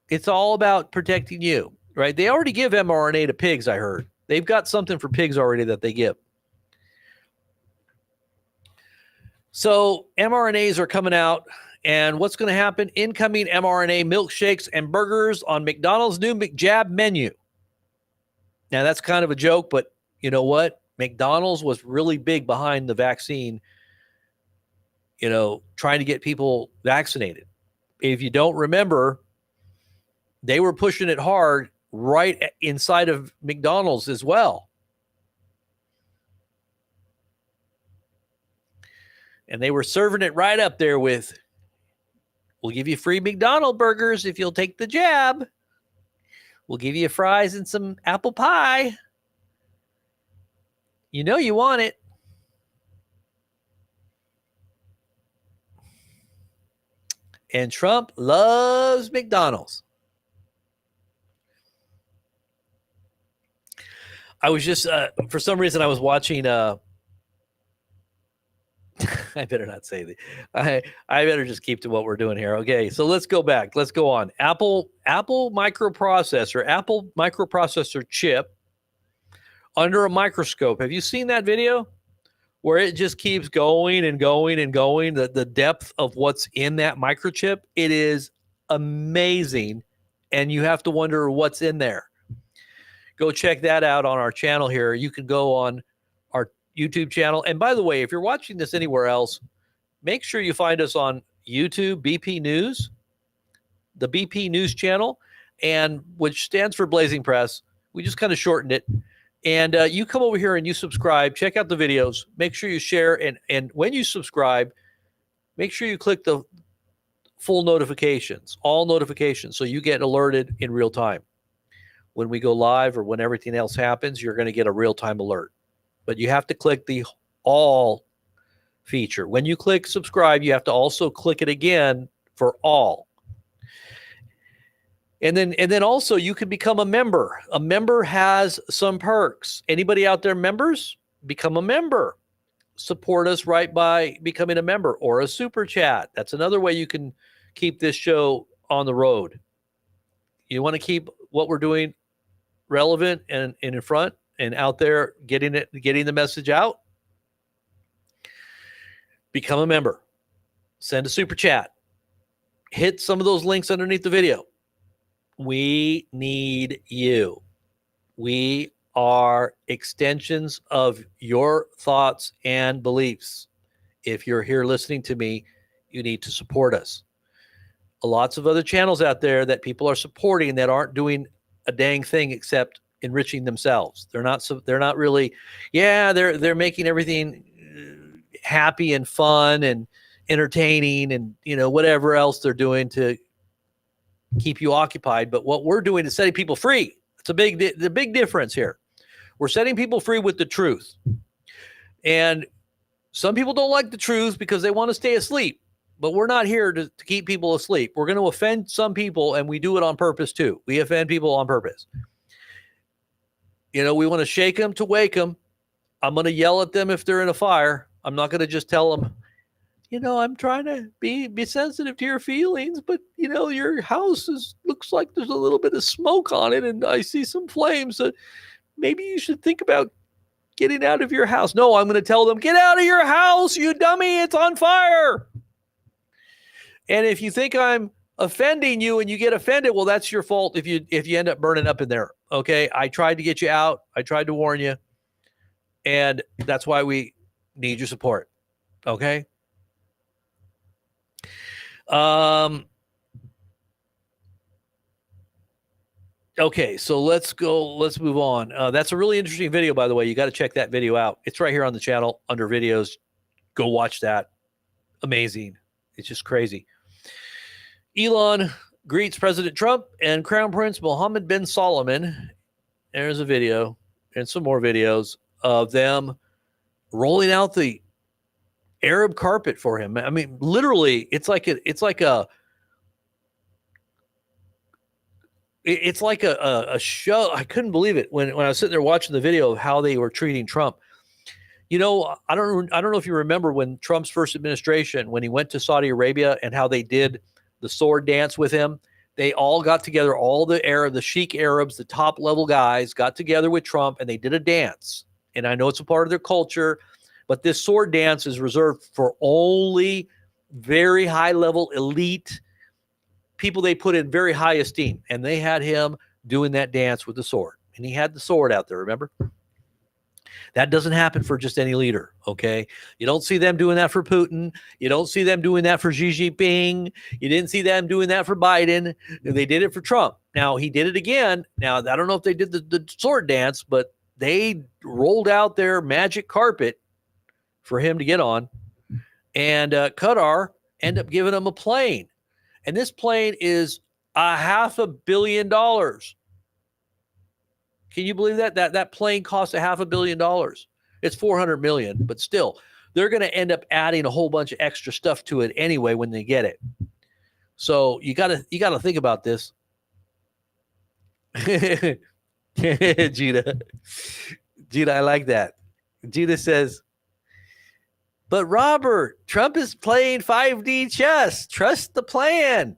Speaker 1: It's all about protecting you, right? They already give mRNA to pigs, I heard. They've got something for pigs already that they give. So mRNAs are coming out, and what's going to happen? Incoming mRNA milkshakes and burgers on McDonald's new McJab menu. Now, that's kind of a joke, but you know what? McDonald's was really big behind the vaccine, trying to get people vaccinated. If you don't remember, they were pushing it hard right inside of McDonald's as well. And they were serving it right up there with, we'll give you free McDonald's burgers if you'll take the jab. We'll give you fries and some apple pie. You know you want it. And Trump loves McDonald's. I was just, for some reason, I was watching, I better not say that. I better just keep to what we're doing here. Okay, so let's go back. Let's go on. Apple microprocessor chip under a microscope. Have you seen that video where it just keeps going and going and going? The depth of what's in that microchip, it is amazing, and you have to wonder what's in there. Go check that out on our channel here. You can go on our YouTube channel. And by the way, if you're watching this anywhere else, make sure you find us on YouTube, BP News, the BP News channel, and which stands for Blazing Press. We just kind of shortened it. And you come over here and you subscribe, check out the videos, make sure you share. And when you subscribe, make sure you click the full notifications, all notifications, so you get alerted in real time. When we go live or when everything else happens, you're going to get a real-time alert. But you have to click the all feature. When you click subscribe, you have to also click it again for all. And then also you can become a member. A member has some perks. Anybody out there members? Become a member. Support us right by becoming a member or a super chat. That's another way you can keep this show on the road. You want to keep what we're doing relevant and in front and out there, getting the message out. Become a member. Send a super chat. Hit some of those links underneath the video. We need you. We are extensions of your thoughts and beliefs. If you're here listening to me, you need to support us. Lots of other channels out there that people are supporting that aren't doing a dang thing except enriching themselves. They're not really, they're making everything happy and fun and entertaining and whatever else they're doing to keep you occupied. But what we're doing is setting people free. It's the big difference here. We're setting people free with the truth. And some people don't like the truth because they want to stay asleep. But we're not here to keep people asleep. We're going to offend some people, and we do it on purpose too. We offend people on purpose. We want to shake them to wake them. I'm going to yell at them if they're in a fire. I'm not going to just tell them, I'm trying to be sensitive to your feelings, but your house looks like there's a little bit of smoke on it, and I see some flames. So maybe you should think about getting out of your house. No, I'm going to tell them, get out of your house, you dummy! It's on fire. And if you think I'm offending you and you get offended, well, that's your fault if you end up burning up in there. Okay, I tried to get you out. I tried to warn you, and that's why we need your support. Okay. Okay, so let's move on. That's a really interesting video, by the way. You got to check that video out. It's right here on the channel under videos. Go watch that. Amazing. It's just crazy. Elon greets President Trump and Crown Prince Mohammed bin Salman. There's a video and some more videos of them rolling out the Arab carpet for him. I mean, literally, it's like a show. I couldn't believe it when I was sitting there watching the video of how they were treating Trump. You know, I don't know if you remember when Trump's first administration, when he went to Saudi Arabia and how they did the sword dance with him. They all got together, all the Sheikh Arabs, the top level guys got together with Trump and they did a dance. And I know it's a part of their culture, but this sword dance is reserved for only very high level elite people they put in very high esteem. And they had him doing that dance with the sword. And he had the sword out there, remember? That doesn't happen for just any leader, okay? You don't see them doing that for Putin. You don't see them doing that for Xi Jinping. You didn't see them doing that for Biden. They did it for Trump. Now, he did it again. Now, I don't know if they did the sword dance, but they rolled out their magic carpet for him to get on. And Qatar ended up giving him a plane. And this plane is $500 million. Can you believe that? That plane costs $500 million. It's $400 million, but still, they're going to end up adding a whole bunch of extra stuff to it anyway when they get it. So you got to think about this. Gina, I like that. Gina says, but Robert, Trump is playing 5D chess. Trust the plan.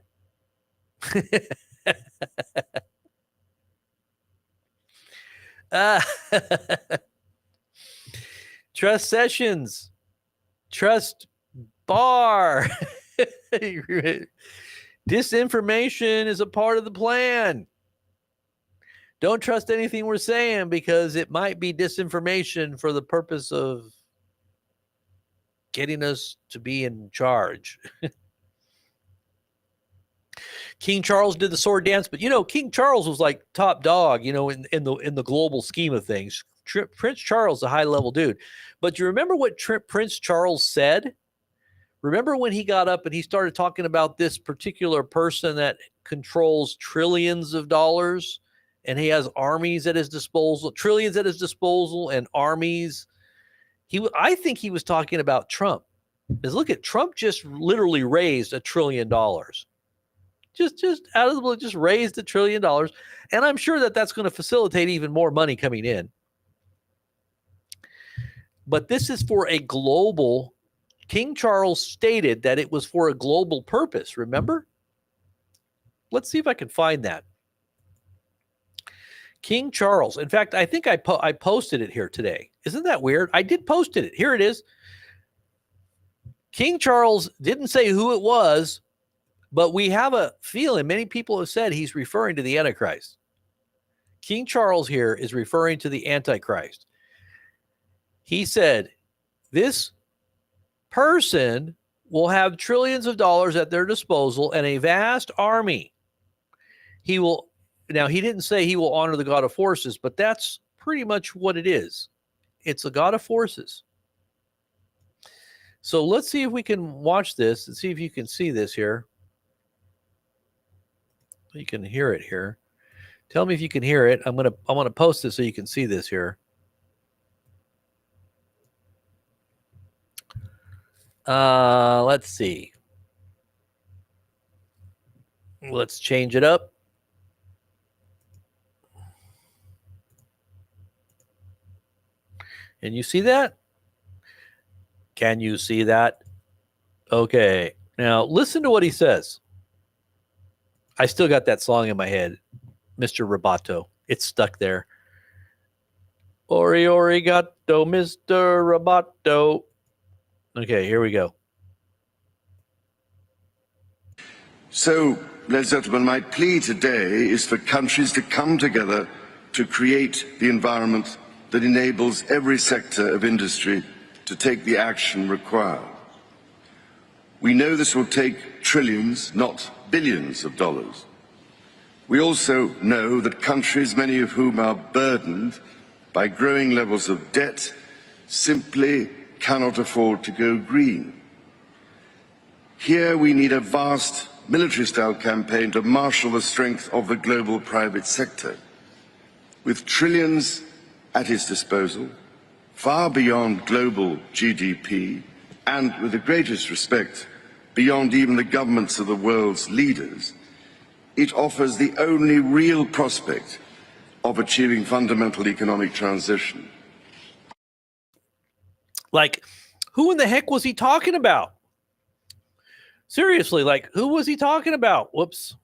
Speaker 1: Trust Sessions. Trust Barr. Disinformation is a part of the plan. Don't trust anything we're saying because it might be disinformation for the purpose of getting us to be in charge. King Charles did the sword dance, but King Charles was like top dog, in the global scheme of things. Prince Charles, a high level dude. But you remember what Prince Charles said? Remember when he got up and he started talking about this particular person that controls trillions of dollars and he has armies at his disposal, trillions at his disposal and armies. I think he was talking about Trump. Because look at Trump just literally raised $1 trillion. Just out of the blue, just raised $1 trillion. And I'm sure that that's going to facilitate even more money coming in. But this is for a global. King Charles stated that it was for a global purpose. Remember? Let's see if I can find that. King Charles. In fact, I think I posted it here today. Isn't that weird? I did post it. Here it is. King Charles didn't say who it was, but we have a feeling, many people have said he's referring to the Antichrist. King Charles here is referring to the Antichrist. He said, this person will have trillions of dollars at their disposal and a vast army. Now, he didn't say he will honor the God of forces, but that's pretty much what it is. It's a God of forces. So let's see if we can watch this and see if you can see this here. You can hear it here. Tell me if you can hear it. I want to post this so you can see this here. Let's see. Let's change it up. And you see that? Can you see that? Okay. Now listen to what he says. I still got that song in my head, Mr. Roboto. It's stuck there. Ori Origato, Mr. Roboto. Okay, here we go.
Speaker 3: So ladies and gentlemen, my plea today is for countries to come together to create the environment that enables every sector of industry to take the action required. We know this will take trillions, not billions of dollars. We also know that countries, many of whom are burdened by growing levels of debt, simply cannot afford to go green. Here we need a vast military-style campaign to marshal the strength of the global private sector. With trillions at its disposal, far beyond global GDP, and with the greatest respect, beyond even the governments of the world's leaders, it offers the only real prospect of achieving fundamental economic transition.
Speaker 1: Like, who in the heck was he talking about? Seriously, like, who was he talking about? Whoops.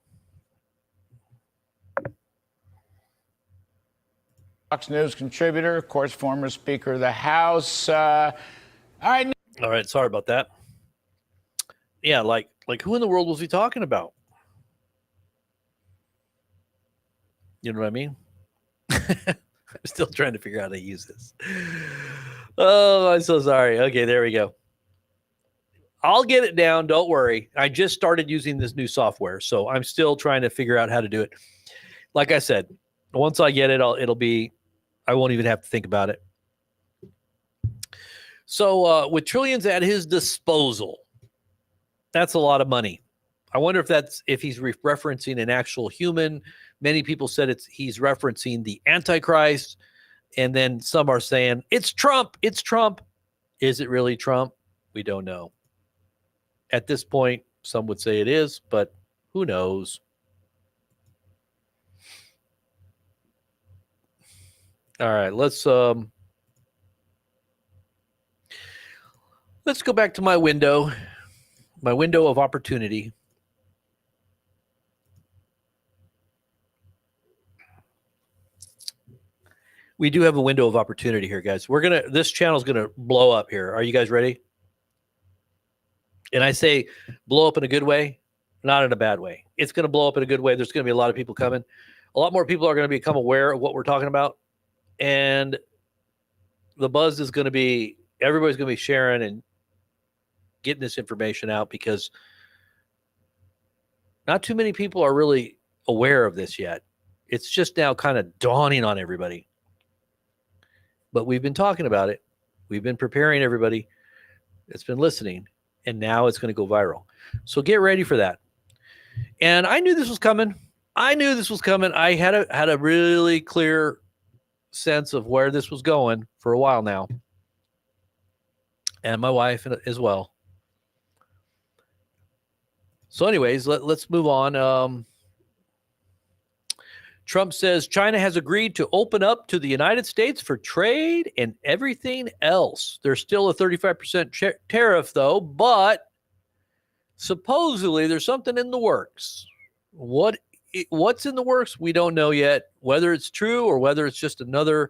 Speaker 4: Fox News contributor, of course, former Speaker of the House. All right.
Speaker 1: All right, sorry about that. Yeah, like who in the world was he talking about? You know what I mean? I'm still trying to figure out how to use this. Oh, I'm so sorry. Okay, there we go. I'll get it down. Don't worry. I just started using this new software, so I'm still trying to figure out how to do it. Like I said, once I get it, I won't even have to think about it. So with trillions at his disposal, that's a lot of money. I wonder if he's referencing an actual human. Many people said he's referencing the Antichrist, and then some are saying it's Trump. It's Trump. Is it really Trump? We don't know. At this point, some would say it is, but who knows? All right, let's go back to my window of opportunity. We do have a window of opportunity here, guys. This channel is gonna blow up here. Are you guys ready? And I say blow up in a good way, not in a bad way. It's going to blow up in a good way. There's going to be a lot of people coming. A lot more people are going to become aware of what we're talking about. And the buzz is going to be, everybody's going to be sharing and getting this information out, because not too many people are really aware of this yet. It's just now kind of dawning on everybody. But we've been talking about it. We've been preparing everybody that's been listening. And now it's going to go viral. So get ready for that. And I knew this was coming. I had a really clear sense of where this was going for a while now. And my wife as well. So anyways, let's move on. Trump says China has agreed to open up to the United States for trade and everything else. There's still a 35% tariff, though, but supposedly there's something in the works. What's in the works? We don't know yet, whether it's true or whether it's just another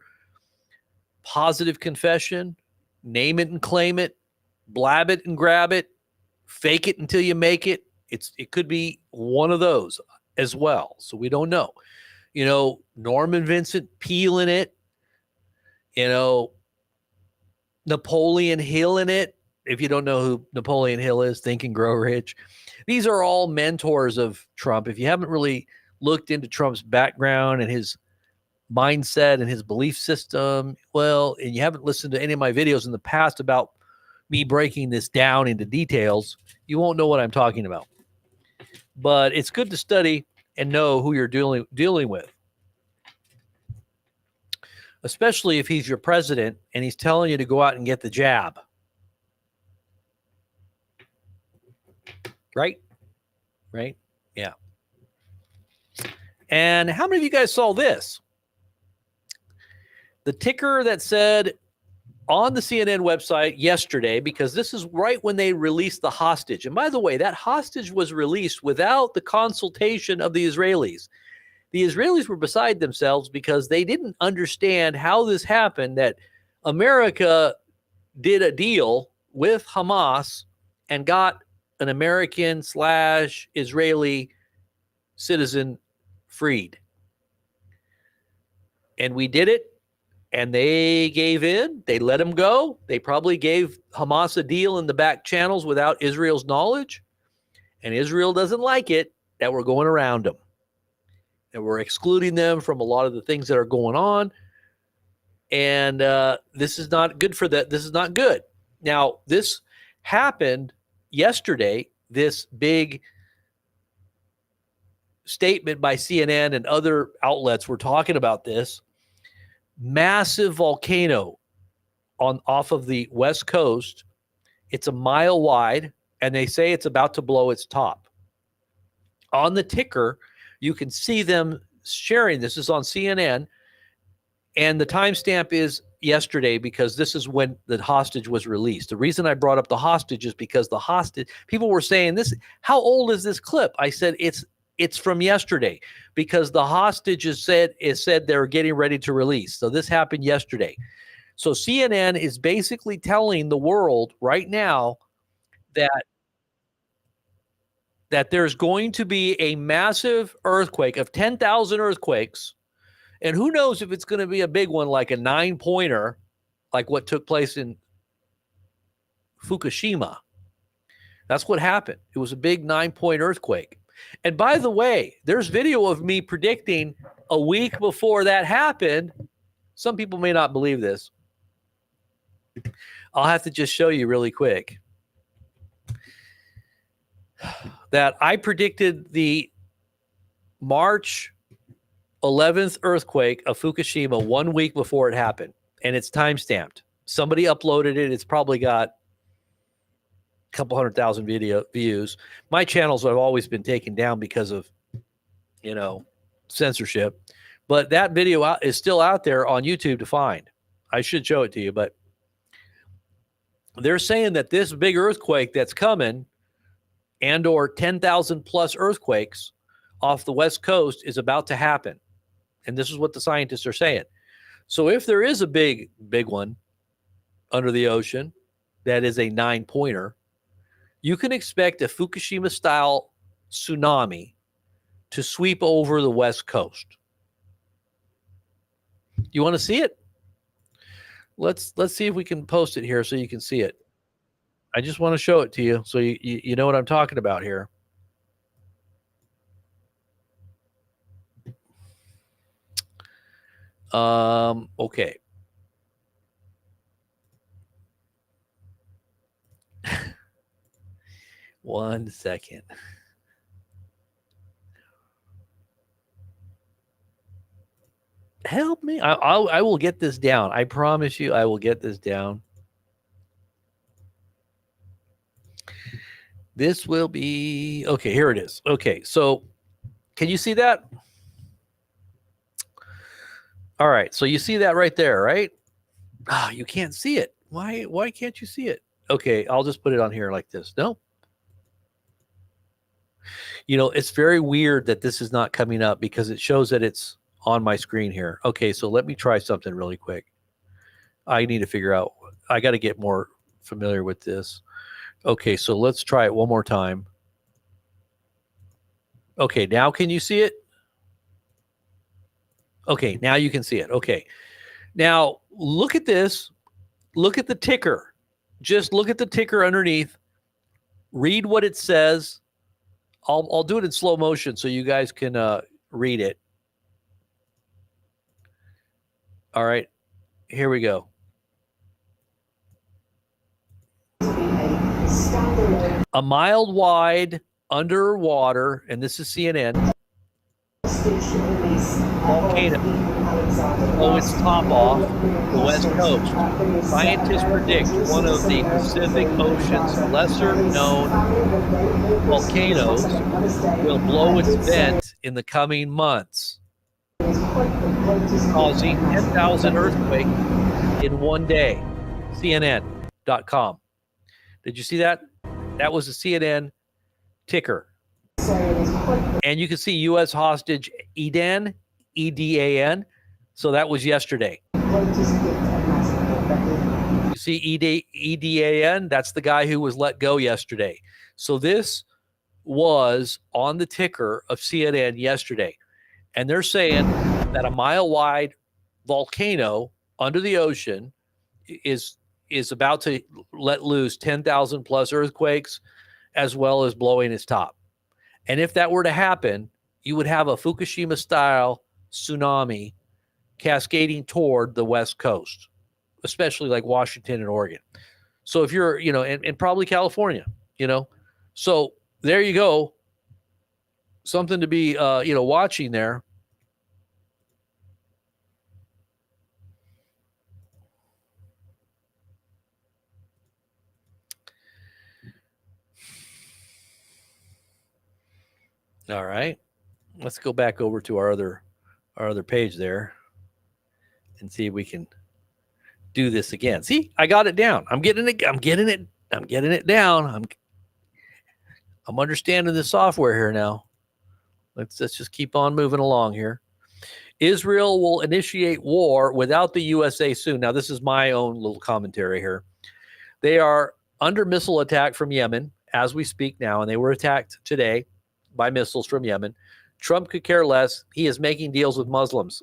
Speaker 1: positive confession. Name it and claim it, blab it and grab it, fake it until you make it. It could be one of those as well. So we don't know. You know, Norman Vincent Peale in it, Napoleon Hill in it. If you don't know who Napoleon Hill is, Think and Grow Rich. These are all mentors of Trump. If you haven't really looked into Trump's background and his mindset and his belief system, and you haven't listened to any of my videos in the past about me breaking this down into details, you won't know what I'm talking about. But it's good to study and know who you're dealing with. Especially if he's your president and he's telling you to go out and get the jab. Right? Yeah. And how many of you guys saw this? The ticker that said on the CNN website yesterday, because this is right when they released the hostage. And by the way, that hostage was released without the consultation of the Israelis. The Israelis were beside themselves because they didn't understand how this happened, that America did a deal with Hamas and got an American/Israeli citizen freed. And we did it, and they gave in. They let him go. They probably gave Hamas a deal in the back channels without Israel's knowledge. And Israel doesn't like it that we're going around them. And we're excluding them from a lot of the things that are going on. And this is not good for that. This is not good. Now, this happened yesterday, this big statement by CNN and other outlets were talking about this. Massive volcano off of the West Coast. It's a mile wide, and they say it's about to blow its top. On the ticker, you can see them sharing. This is on CNN, and the timestamp is yesterday because this is when the hostage was released. The reason I brought up the hostage is because the hostage, people were saying this, how old is this clip? I said it's from yesterday because the hostages said they're getting ready to release. So this happened yesterday. So CNN is basically telling the world right now that there's going to be a massive earthquake of 10,000 earthquakes. And who knows if it's going to be a big one like a 9-pointer, like what took place in Fukushima. That's what happened. It was a big 9-point earthquake. And by the way, there's video of me predicting a week before that happened. Some people may not believe this. I'll have to just show you really quick that I predicted the March 11th earthquake of Fukushima 1 week before it happened. And it's time-stamped. Somebody uploaded it. It's probably got a couple 100,000 video views. My channels have always been taken down because of, censorship. But that video is still out there on YouTube to find. I should show it to you, but they're saying that this big earthquake that's coming and or 10,000 plus earthquakes off the West Coast is about to happen. And this is what the scientists are saying. So if there is a big one under the ocean that is a 9-pointer, you can expect a Fukushima-style tsunami to sweep over the West Coast. You want to see it? Let's see if we can post it here so you can see it. I just want to show it to you so you know what I'm talking about here. Okay. One second. Help me. I will get this down. I promise you I will get this down. This will be, okay, here it is. Okay, so can you see that? All right, so you see that right there, right? Ah, you can't see it. Why can't you see it? Okay, I'll just put it on here like this. No. It's very weird that this is not coming up because it shows that it's on my screen here. Okay, so let me try something really quick. I need to figure out, I got to get more familiar with this. Okay, so let's try it one more time. Okay, now can you see it? Okay, now you can see it. Okay. Now, look at this. Look at the ticker. Just look at the ticker underneath. Read what it says. I'll do it in slow motion so you guys can read it. All right. Here we go. A mile wide underwater, and this is CNN, volcano blow its top off the West Coast. Scientists predict one of the Pacific Ocean's lesser-known volcanoes will blow its vent in the coming months, causing 10,000 earthquakes in one day. CNN.com. Did you see that? That was a CNN ticker. And you can see U.S. hostage Edan, E-D-A-N. So that was yesterday. You see E-D-A-N? That's the guy who was let go yesterday. So this was on the ticker of CNN yesterday. And they're saying that a mile-wide volcano under the ocean is about to let loose 10,000 plus earthquakes, as well as blowing its top. And if that were to happen, you would have a Fukushima-style tsunami cascading toward the West Coast, especially like Washington and Oregon. So if you're, and probably California, so there you go. Something to be, watching there. All right, let's go back over to our other page there and see if we can do this again. See, I got it down. I'm getting it down. I'm understanding the software here now. Let's just keep on moving along here. Israel will initiate war without the USA soon. Now, this is my own little commentary here. They are under missile attack from Yemen as we speak now, and they were attacked today by missiles from Yemen. Trump could care less. He is making deals with Muslims.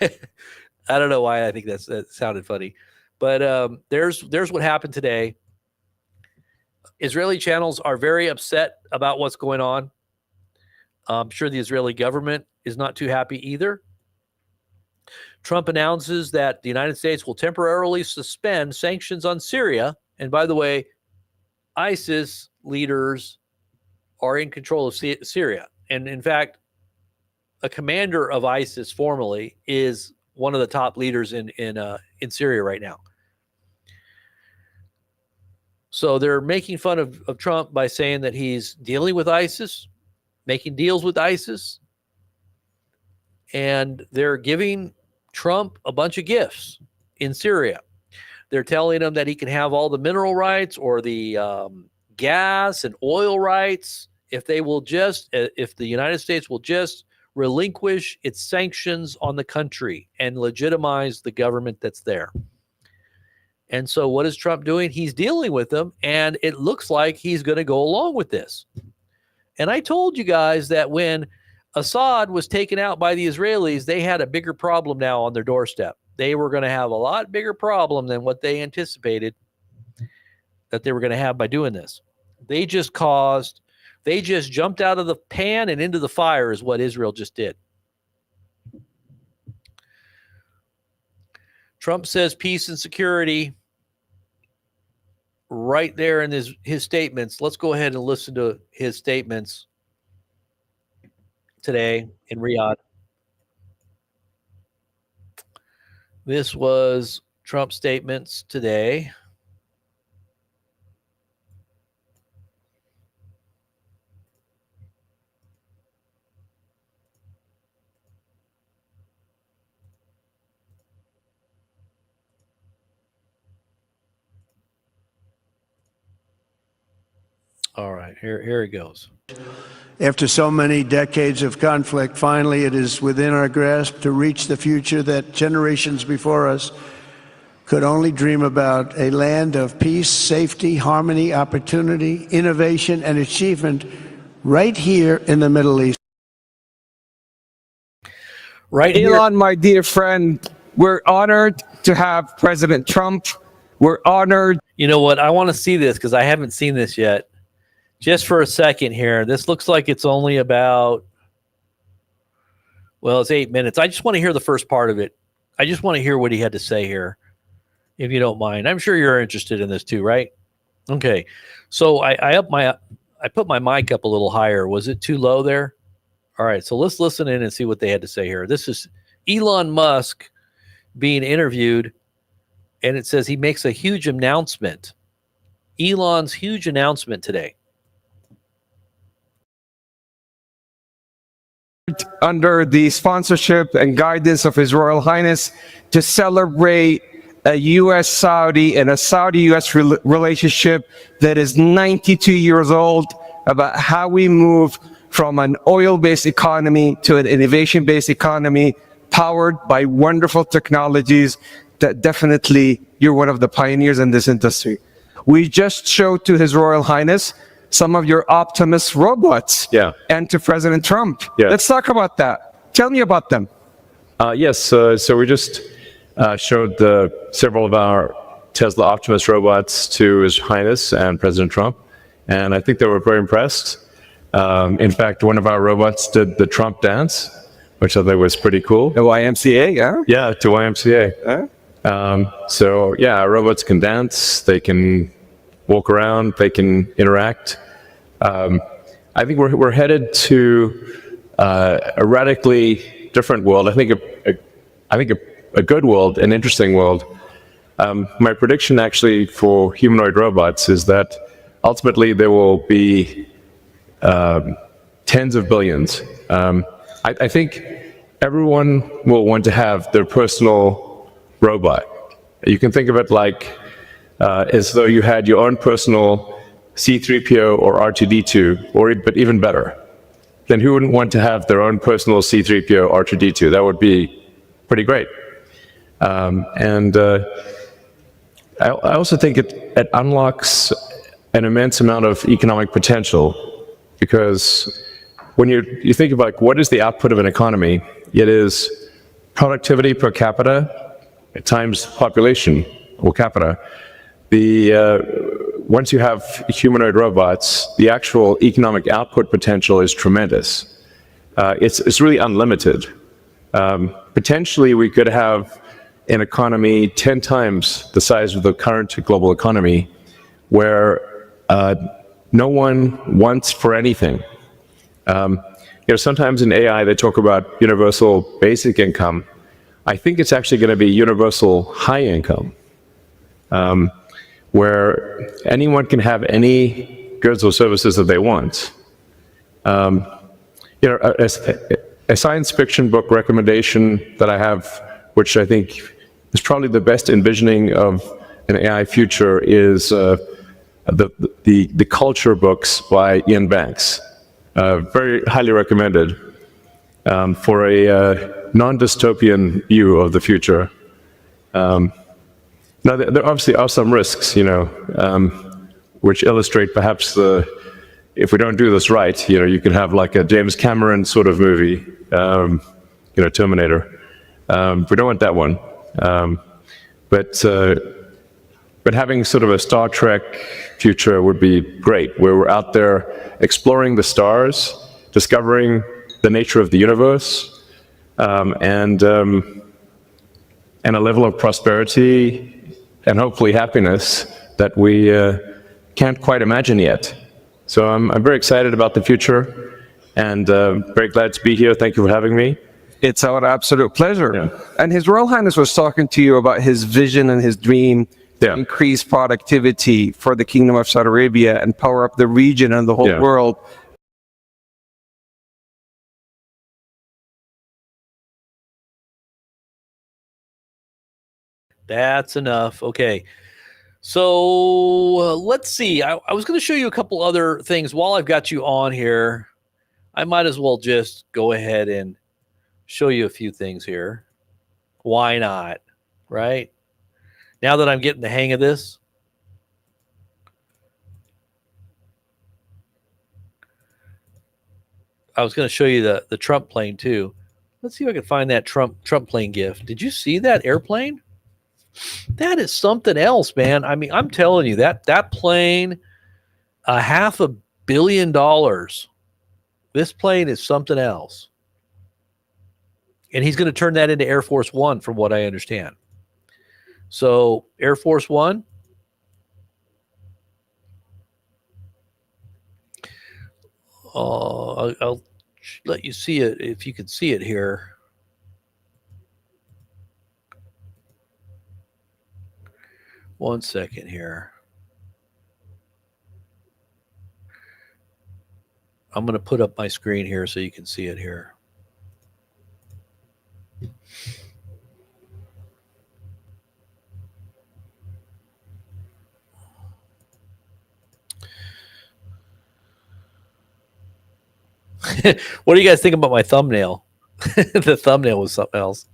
Speaker 1: I don't know why I think that sounded funny, but there's what happened today. Israeli channels are very upset about what's going on. I'm sure the Israeli government is not too happy either. Trump announces that the United States will temporarily suspend sanctions on Syria. And by the way, ISIS leaders are in control of Syria. And in fact, a commander of ISIS formerly is one of the top leaders in Syria right now. So they're making fun of Trump by saying that he's dealing with ISIS, making deals with ISIS, and they're giving Trump a bunch of gifts in Syria. They're telling him that he can have all the mineral rights or the gas and oil rights if the United States will just relinquish its sanctions on the country and legitimize the government that's there. And so what is Trump doing? He's dealing with them, and it looks like he's going to go along with this. And I told you guys that when Assad was taken out by the Israelis, they had a bigger problem now on their doorstep. They were going to have a lot bigger problem than what they anticipated that they were going to have by doing this. They just jumped out of the pan and into the fire is what Israel just did. Trump says peace and security right there in his statements. Let's go ahead and listen to his statements today in Riyadh. This was Trump's statements today. All right, here it goes.
Speaker 5: After so many decades of conflict, finally it is within our grasp to reach the future that generations before us could only dream about, a land of peace, safety, harmony, opportunity, innovation, and achievement right here in the Middle East.
Speaker 1: Right here.
Speaker 6: Elon, my dear friend, we're honored to have President Trump. We're honored.
Speaker 1: You know what? I want to see this because I haven't seen this yet. Just for a second here. This looks like it's only about, it's 8 minutes. I just want to hear the first part of it. I just want to hear what he had to say here, if you don't mind. I'm sure you're interested in this too, right? Okay. So I put my mic up a little higher. Was it too low there? All right. So let's listen in and see what they had to say here. This is Elon Musk being interviewed, and it says he makes a huge announcement. Elon's huge announcement today.
Speaker 6: Under the sponsorship and guidance of His Royal Highness to celebrate a U.S.-Saudi and a Saudi-U.S. relationship that is 92 years old, about how we move from an oil-based economy to an innovation-based economy powered by wonderful technologies that definitely you're one of the pioneers in this industry. We just showed to His Royal Highness some of your Optimus robots.
Speaker 7: Yeah.
Speaker 6: And to President Trump.
Speaker 7: Yeah.
Speaker 6: Let's talk about that. Tell me about them.
Speaker 7: Yes, so we just showed several of our Tesla Optimus robots to His Highness and President Trump, and I think they were very impressed. In fact, one of our robots did the Trump dance, which I think was pretty cool.
Speaker 6: The YMCA, yeah?
Speaker 7: Yeah, to YMCA. So yeah, our robots can dance, they can walk around, they can interact. I think we're headed to a radically different world. I think a good world, an interesting world. My prediction actually for humanoid robots is that ultimately there will be tens of billions. I think everyone will want to have their personal robot. You can think of it like as though you had your own personal C-3PO or R2-D2, but even better. Then who wouldn't want to have their own personal C-3PO, R2-D2? That would be pretty great. I also think it unlocks an immense amount of economic potential, because when you think about, like, what is the output of an economy, it is productivity per capita times population or capita. Once you have humanoid robots, the actual economic output potential is tremendous. It's really unlimited. Potentially, we could have an economy 10 times the size of the current global economy, where no one wants for anything. Sometimes in AI they talk about universal basic income. I think it's actually going to be universal high income, where anyone can have any goods or services that they want. A science fiction book recommendation that I have, which I think is probably the best envisioning of an AI future, is the culture books by Ian Banks. Very highly recommended for a non-dystopian view of the future. Now, there obviously are some risks, which illustrate perhaps if we don't do this right, you can have like a James Cameron sort of movie, Terminator. We don't want that one. But having sort of a Star Trek future would be great, where we're out there exploring the stars, discovering the nature of the universe, and a level of prosperity and hopefully happiness that we can't quite imagine yet. So I'm very excited about the future, and very glad to be here. Thank you for having me.
Speaker 6: It's our absolute pleasure.
Speaker 7: Yeah.
Speaker 6: And His Royal Highness was talking to you about his vision and his dream to increase productivity for the Kingdom of Saudi Arabia and power up the region and the whole world.
Speaker 1: That's enough. Okay. So let's see. I was going to show you a couple other things while I've got you on here. I might as well just go ahead and show you a few things here. Why not? Right? Now that I'm getting the hang of this. I was going to show you the Trump plane too. Let's see if I can find that Trump plane gift. Did you see that airplane? That is something else, man. I mean, I'm telling you, that plane, $500 million. This plane is something else. And he's going to turn that into Air Force One, from what I understand. So Air Force One. I'll let you see it if you can see it here. One second here. I'm going to put up my screen here so you can see it here. What do you guys think about my thumbnail? The thumbnail was something else.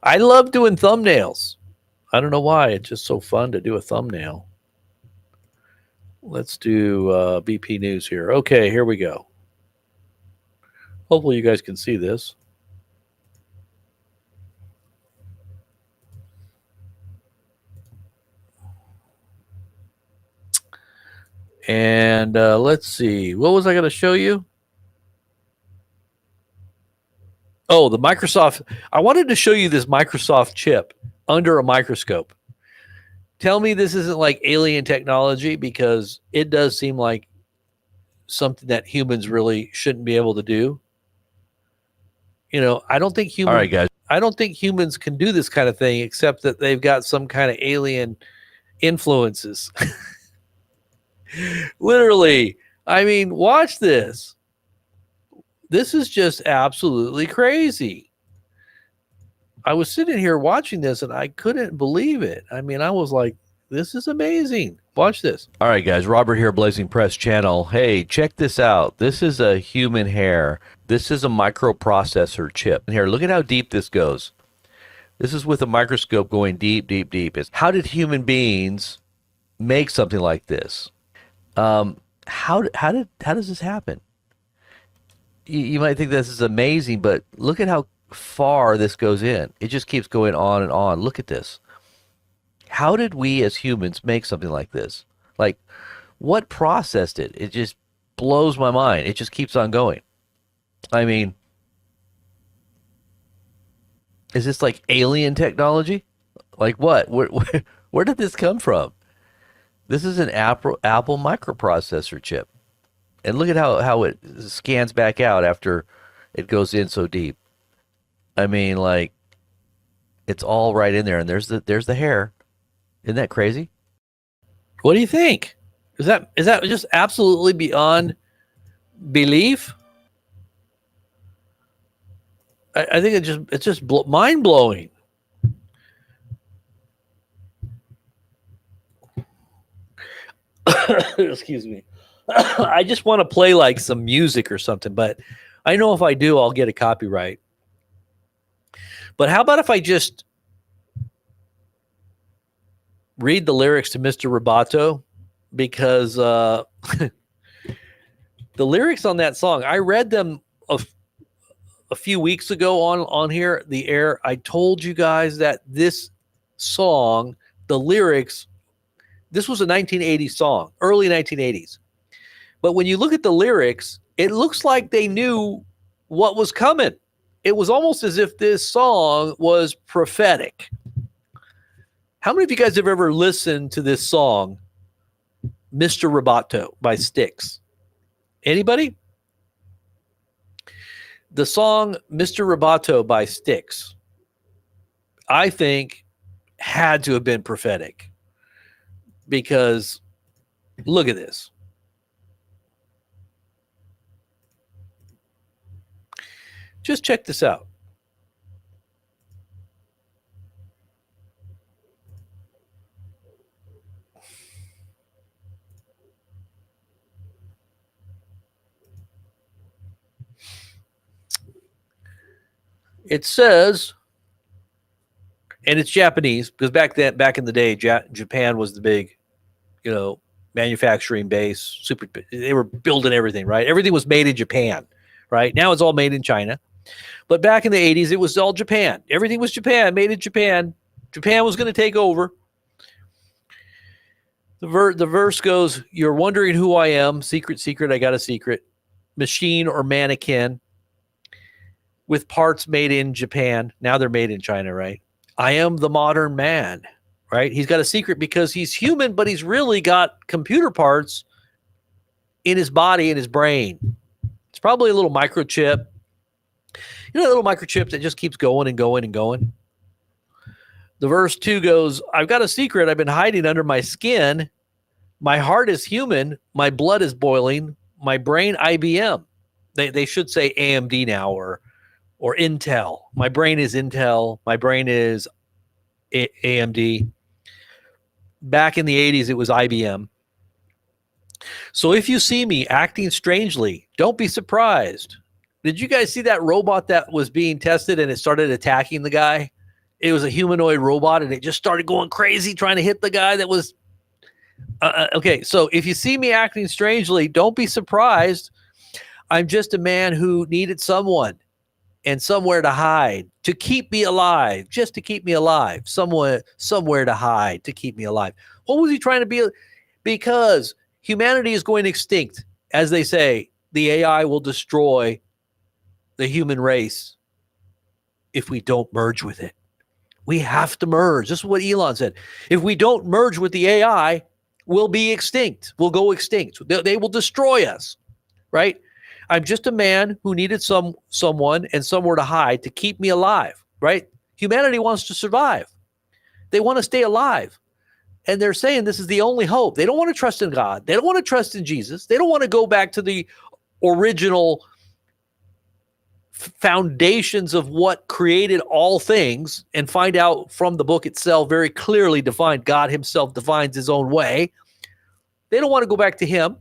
Speaker 1: I love doing thumbnails. I don't know why. It's just so fun to do a thumbnail. Let's do VP News here. Okay, here we go. Hopefully you guys can see this. And let's see. What was I going to show you? Oh, the Microsoft. I wanted to show you this Microsoft chip under a microscope. Tell me this isn't like alien technology, because it does seem like something that humans really shouldn't be able to do. You know, I don't think humans. All right, guys. I don't think humans can do this kind of thing, except that they've got some kind of alien influences. Literally. I mean, watch this. This is just absolutely crazy. I was sitting here watching this and I couldn't believe it. I mean, I was like, this is amazing. Watch this. All right, guys. Robert here, Blazing Press channel. Hey, check this out. This is a human hair. This is a microprocessor chip. And here, look at how deep this goes. This is with a microscope going deep, deep, deep. How did human beings make something like this? How does this happen? You might think this is amazing, but look at how far this goes in. It just keeps going on and on. Look at this. How did we as humans make something like this? Like, what processed it? It just blows my mind. It just keeps on going. I mean, is this like alien technology? Like what? Where did this come from? This is an Apple microprocessor chip. And look at how it scans back out after it goes in so deep. I mean, like, it's all right in there, and there's the hair. Isn't that crazy? What do you think? Is that just absolutely beyond belief? I think it's just mind blowing. Excuse me. I just want to play like some music or something, but I know if I do, I'll get a copyright. But how about if I just read the lyrics to Mr. Roboto? Because the lyrics on that song, I read them a few weeks ago on here, the air. I told you guys that this song, the lyrics, this was a 1980s song, early 1980s. But when you look at the lyrics, it looks like they knew what was coming. It was almost as if this song was prophetic. How many of you guys have ever listened to this song, Mr. Roboto by Styx? Anybody? The song Mr. Roboto by Styx, I think, had to have been prophetic. Because look at this. Just check this out. It says, and it's Japanese, because back in the day, Japan was the big, manufacturing base. They were building everything, right? Everything was made in Japan, right? Now it's all made in China. But back in the 80s, it was all Japan. Everything was Japan, made in Japan. Japan was going to take over. The verse goes, "You're wondering who I am. Secret, secret, I got a secret. Machine or mannequin with parts made in Japan." Now they're made in China, right? "I am the modern man," right? He's got a secret because he's human, but he's really got computer parts in his body, in his brain. It's probably a little microchip. You know, that little microchip that just keeps going and going and going. The verse 2 goes, "I've got a secret I've been hiding under my skin. My heart is human. My blood is boiling. My brain IBM." They should say AMD now or Intel. My brain is Intel. My brain is AMD. Back in the 80s, it was IBM. "So if you see me acting strangely, don't be surprised." Did you guys see that robot that was being tested and it started attacking the guy? It was a humanoid robot and it just started going crazy trying to hit the guy that was Okay, so if you see me acting strangely, don't be surprised. I'm just a man who needed someone and somewhere to hide to keep me alive, just to keep me alive, somewhere to hide to keep me alive. What was he trying to be? Because humanity is going extinct. As they say, the AI will destroy the human race if we don't merge with it. We have to merge. This is what Elon said. If we don't merge with the AI, we'll be extinct. We'll go extinct. They will destroy us, right? I'm just a man who needed someone and somewhere to hide to keep me alive, right? Humanity wants to survive. They want to stay alive. And they're saying this is the only hope. They don't want to trust in God. They don't want to trust in Jesus. They don't want to go back to the original foundations of what created all things and find out from the book itself very clearly defined. God himself defines his own way. They don't want to go back to him.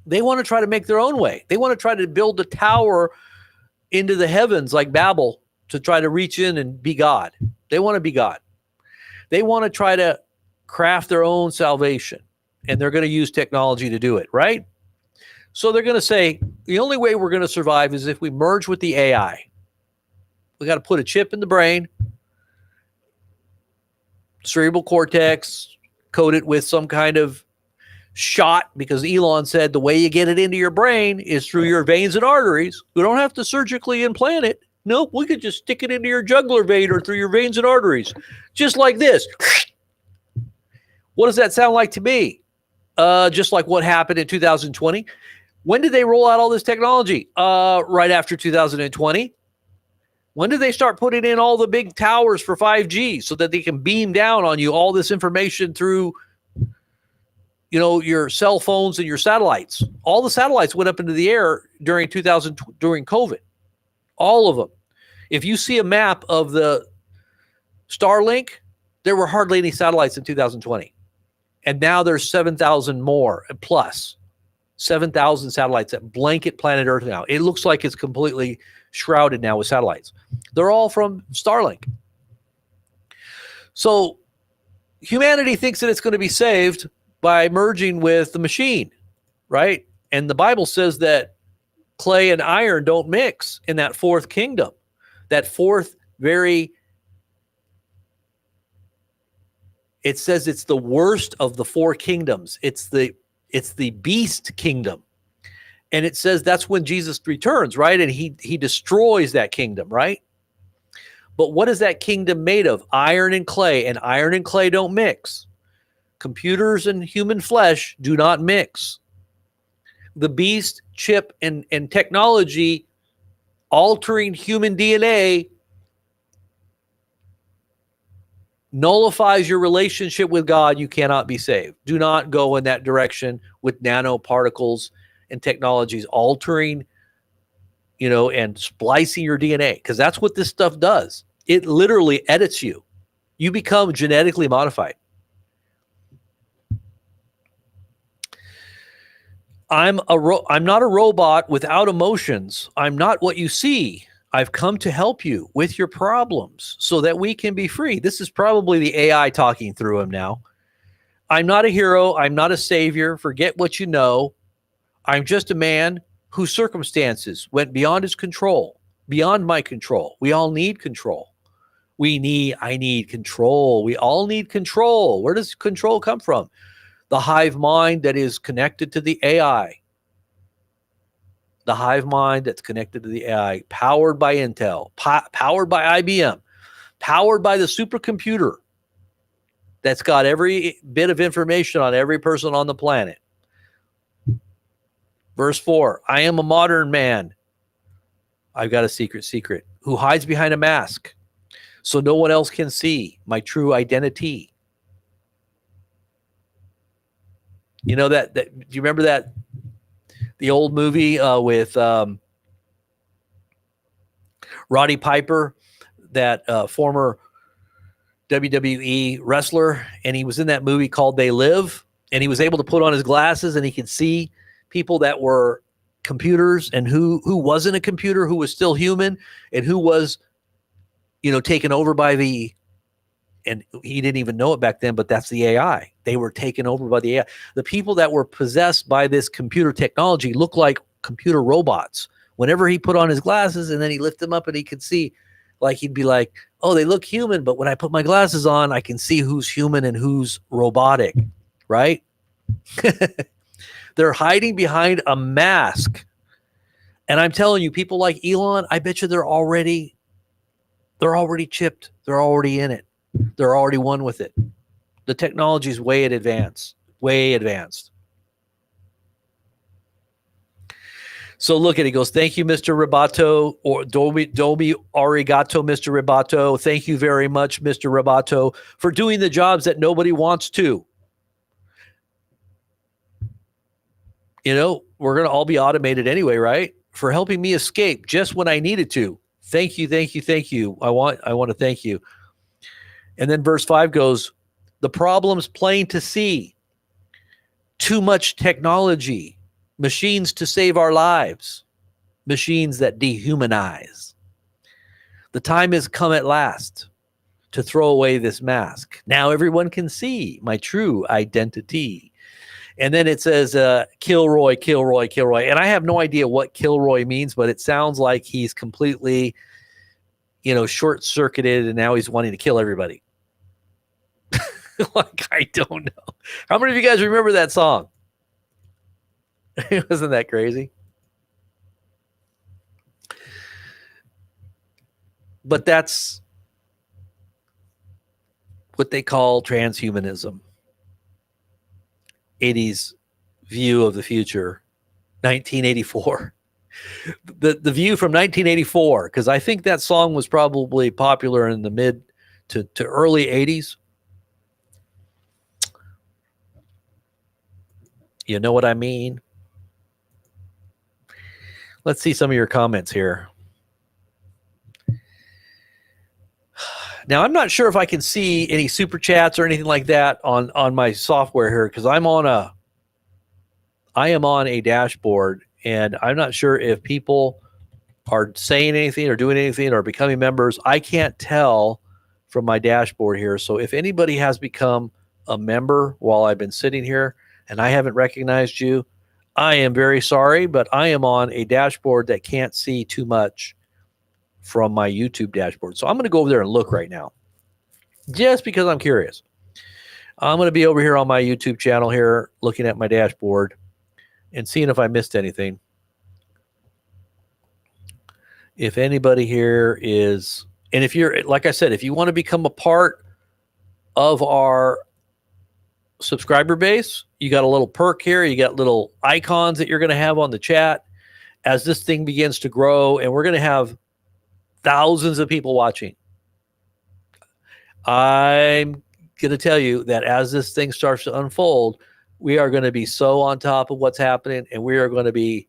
Speaker 1: They want to try to make their own way. They want to try to build a tower into the heavens like Babel to try to reach in and be God. They want to be God. They want to try to craft their own salvation, and they're going to use technology to do it, right? So they're going to say, the only way we're going to survive is if we merge with the AI. We got to put a chip in the brain, cerebral cortex, coat it with some kind of shot, because Elon said the way you get it into your brain is through your veins and arteries. We don't have to surgically implant it. Nope, we could just stick it into your jugular vein or through your veins and arteries, just like this. What does that sound like to me? Just like what happened in 2020. When did they roll out all this technology? Right after 2020. When did they start putting in all the big towers for 5G so that they can beam down on you all this information through, your cell phones and your satellites? All the satellites went up into the air during COVID. All of them. If you see a map of the Starlink, there were hardly any satellites in 2020. And now there's 7,000 more plus. 7,000 satellites that blanket planet Earth now. It looks like it's completely shrouded now with satellites. They're all from Starlink. So humanity thinks that it's going to be saved by merging with the machine, right? And the Bible says that clay and iron don't mix in that fourth kingdom. That fourth it says it's the worst of the four kingdoms. It's the beast kingdom. And it says that's when Jesus returns, right? And he destroys that kingdom, right? But what is that kingdom made of? Iron and iron and clay don't mix. Computers and human flesh do not mix. The beast, chip, and technology altering human DNA nullifies your relationship with God. You cannot be saved. Do not go in that direction with nanoparticles and technologies altering, and splicing your DNA, because that's what this stuff does. It literally edits you. You become genetically modified. I'm not a robot without emotions. I'm not what you see. I've come to help you with your problems so that we can be free. This is probably the AI talking through him now. I'm not a hero. I'm not a savior. Forget what you know. I'm just a man whose circumstances went beyond his control, beyond my control. We all need control. I need control. We all need control. Where does control come from? The hive mind that is connected to the AI. The hive mind that's connected to the AI, powered by Intel, powered by IBM, powered by the supercomputer that's got every bit of information on every person on the planet. Verse 4, I am a modern man. I've got a secret who hides behind a mask so no one else can see my true identity. You know that do you remember that the old movie with Roddy Piper, that former WWE wrestler, and he was in that movie called They Live, and he was able to put on his glasses and he could see people that were computers and who wasn't a computer, who was still human, and who was taken over by the and he didn't even know it back then, but that's the AI. They were taken over by the AI. The people that were possessed by this computer technology look like computer robots. Whenever he put on his glasses and then he lifted them up and he could see, like he'd be like, oh, they look human, but when I put my glasses on, I can see who's human and who's robotic, right? They're hiding behind a mask. And I'm telling you, people like Elon, I bet you they're already chipped. They're already in it. They're already one with it. The technology is way advanced. So look at it. He goes, thank you, Mr. Ribato, or Domi Arigato, Mr. Ribato. Thank you very much, Mr. Ribato, for doing the jobs that nobody wants to. You know, we're going to all be automated anyway, right? For helping me escape just when I needed to. Thank you, thank you, thank you. I want to thank you. And then verse 5 goes, the problem's plain to see. Too much technology. Machines to save our lives. Machines that dehumanize. The time has come at last to throw away this mask. Now everyone can see my true identity. And then it says, Kilroy, Kilroy, Kilroy. And I have no idea what Kilroy means, but it sounds like he's completely, short-circuited, and now he's wanting to kill everybody. Like, I don't know. How many of you guys remember that song? Wasn't that crazy? But that's what they call transhumanism. 80s view of the future. 1984. The view from 1984, because I think that song was probably popular in the mid to early 80s. You know what I mean? Let's see some of your comments here. Now, I'm not sure if I can see any super chats or anything like that on my software here, because I am on a dashboard, and I'm not sure if people are saying anything or doing anything or becoming members. I can't tell from my dashboard here. So if anybody has become a member while I've been sitting here and I haven't recognized you, I am very sorry, but I am on a dashboard that can't see too much from my YouTube dashboard. So I'm going to go over there and look right now, just because I'm curious. I'm going to be over here on my YouTube channel here, looking at my dashboard and seeing if I missed anything. If anybody here is, and if you're, like I said, if you want to become a part of our subscriber base, you got a little perk here. You got little icons that you're going to have on the chat as this thing begins to grow, and we're going to have thousands of people watching. I'm going to tell you that as this thing starts to unfold, we are going to be so on top of what's happening, and we are going to be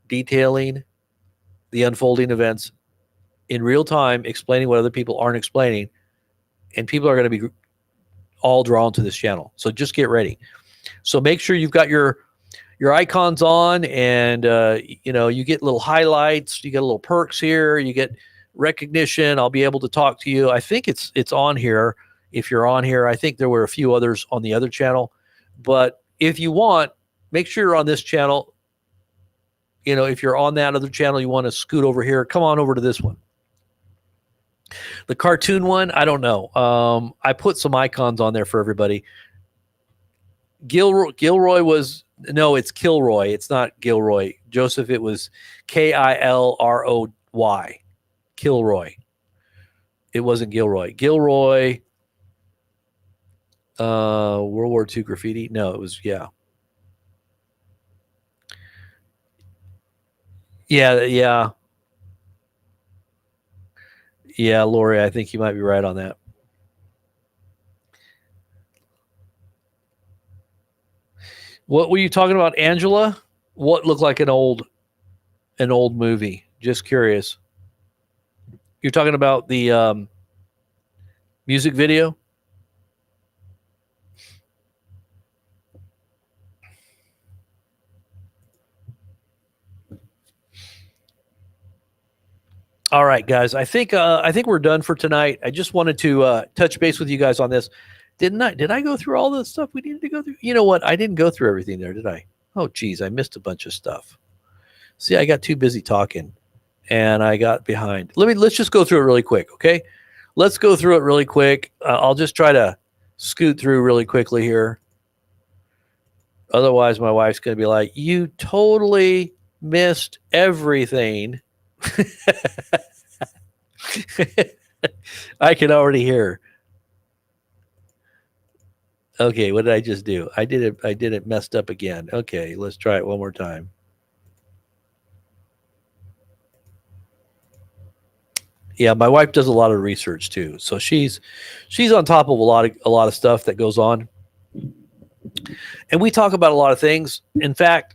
Speaker 1: detailing the unfolding events in real time, explaining what other people aren't explaining, and people are going to be all drawn to this channel. So just get ready. So make sure you've got your icons on, and you get little highlights, you get little perks here, you get recognition. I'll be able to talk to you. I think it's on here. If you're on here, I think there were a few others on the other channel, but if you want, make sure you're on this channel. If you're on that other channel, you want to scoot over here, come on over to this one. The cartoon one, I don't know. I put some icons on there for everybody. Gilroy was, no, it's Kilroy. It's not Gilroy. Joseph, it was Kilroy. Kilroy. It wasn't Gilroy. Gilroy, World War II graffiti. No, it was, yeah. Yeah. Yeah, Lori, I think you might be right on that. What were you talking about, Angela? What looked like an old movie? Just curious. You're talking about the music video? All right, guys. I think we're done for tonight. I just wanted to touch base with you guys on this. Did I go through all the stuff we needed to go through? You know what? I didn't go through everything there, did I? Oh, geez, I missed a bunch of stuff. See, I got too busy talking, and I got behind. Let's just go through it really quick, okay? Let's go through it really quick. I'll just try to scoot through really quickly here. Otherwise, my wife's going to be like, "You totally missed everything." I can already hear. Okay, what did I just do? I did it messed up again. Okay, let's try it one more time. Yeah, my wife does a lot of research too. So she's on top of a lot of stuff that goes on. And we talk about a lot of things. In fact,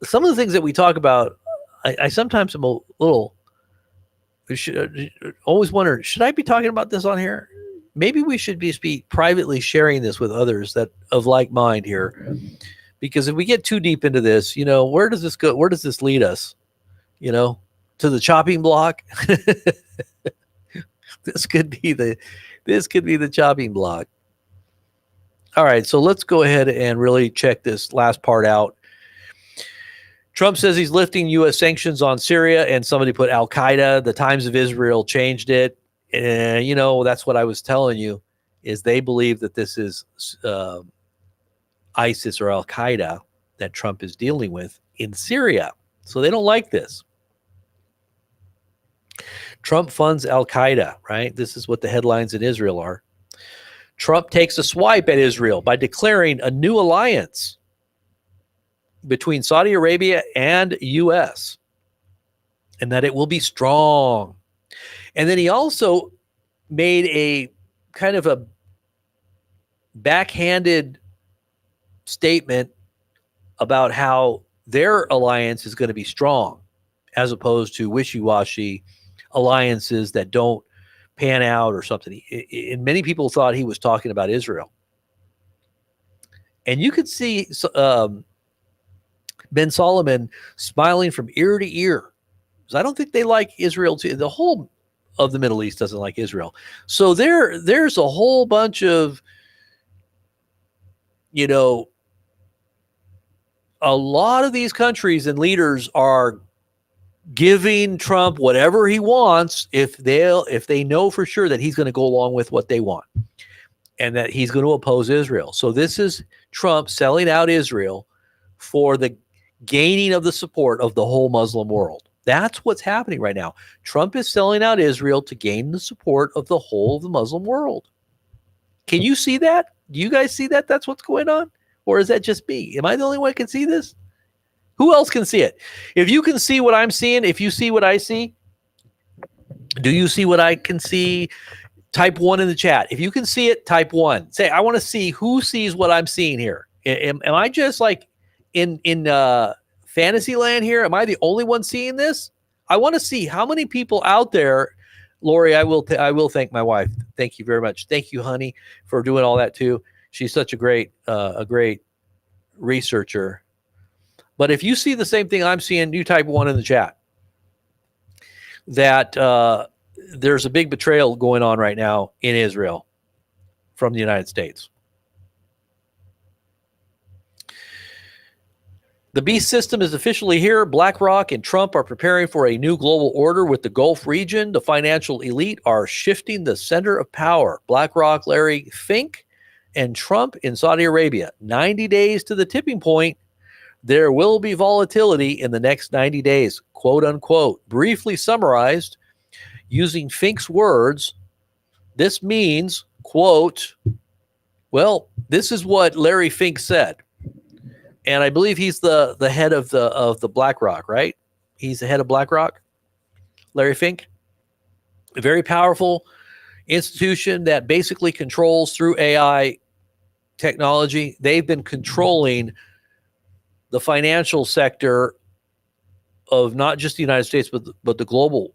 Speaker 1: some of the things that we talk about, I sometimes am a little always wonder, should I be talking about this on here? Maybe we should be privately sharing this with others that of like mind here, because if we get too deep into this, where does this go? Where does this lead us? To the chopping block. This could be the chopping block. All right, so let's go ahead and really check this last part out. Trump says he's lifting U.S. sanctions on Syria, and somebody put Al Qaeda. The Times of Israel changed it. That's what I was telling you, is they believe that this is ISIS or Al Qaeda that Trump is dealing with in Syria. So they don't like this. Trump funds Al Qaeda, right? This is what the headlines in Israel are. Trump takes a swipe at Israel by declaring a new alliance between Saudi Arabia and U.S. and that it will be strong. And then he also made a kind of a backhanded statement about how their alliance is going to be strong as opposed to wishy-washy alliances that don't pan out or something. And many people thought he was talking about Israel. And you could see Ben Solomon smiling from ear to ear. Because I don't think they like Israel too. The whole of the Middle East doesn't like Israel. So there's a whole bunch of, a lot of these countries and leaders are giving Trump whatever he wants if they know for sure that he's going to go along with what they want and that he's going to oppose Israel. So this is Trump selling out Israel for the gaining of the support of the whole Muslim world. That's what's happening right now. Trump is selling out Israel to gain the support of the whole of the Muslim world. Can you see that? Do you guys see that? That's what's going on? Or is that just me? Am I the only one who can see this? Who else can see it? If you can see what I'm seeing, if you see what I see, do you see what I can see? Type 1 in the chat. If you can see it, type 1. Say, I want to see who sees what I'm seeing here. Am I just like in fantasy land here? Am I the only one seeing this? I want to see how many people out there. Lori, I will thank my wife. Thank you very much. Thank you, honey, for doing all that too. She's such a great researcher. But if you see the same thing I'm seeing, you type 1 in the chat. That there's a big betrayal going on right now in Israel from the United States. The beast system is officially here. BlackRock and Trump are preparing for a new global order with the Gulf region. The financial elite are shifting the center of power. BlackRock, Larry Fink, and Trump in Saudi Arabia. 90 days to the tipping point. There will be volatility in the next 90 days, quote unquote. Briefly summarized, using Fink's words, this means, quote, well, this is what Larry Fink said. And I believe he's the head of the BlackRock, right? He's the head of BlackRock, Larry Fink. A very powerful institution that basically controls through AI technology. They've been controlling the financial sector of not just the United States, but the global,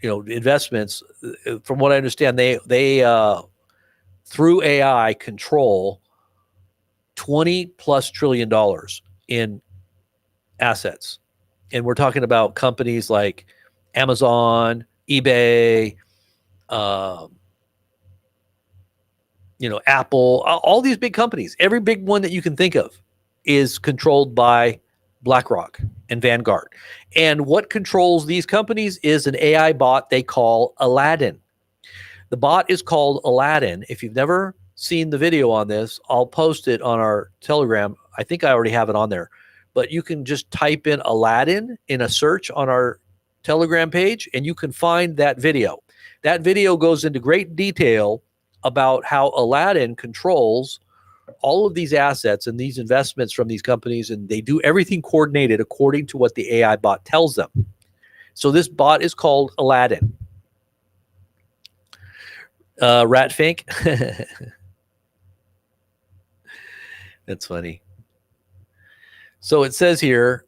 Speaker 1: investments. From what I understand, they through AI control $20+ trillion in assets. And we're talking about companies like Amazon, eBay, Apple, all these big companies, every big one that you can think of is controlled by BlackRock and Vanguard. And what controls these companies is an AI bot they call Aladdin. The bot is called Aladdin. If you've never seen the video on this, I'll post it on our Telegram. I think I already have it on there. But you can just type in Aladdin in a search on our Telegram page, and you can find that video. That video goes into great detail about how Aladdin controls all of these assets and these investments from these companies, and they do everything coordinated according to what the AI bot tells them. So this bot is called Aladdin. Ratfink. That's funny. So it says here,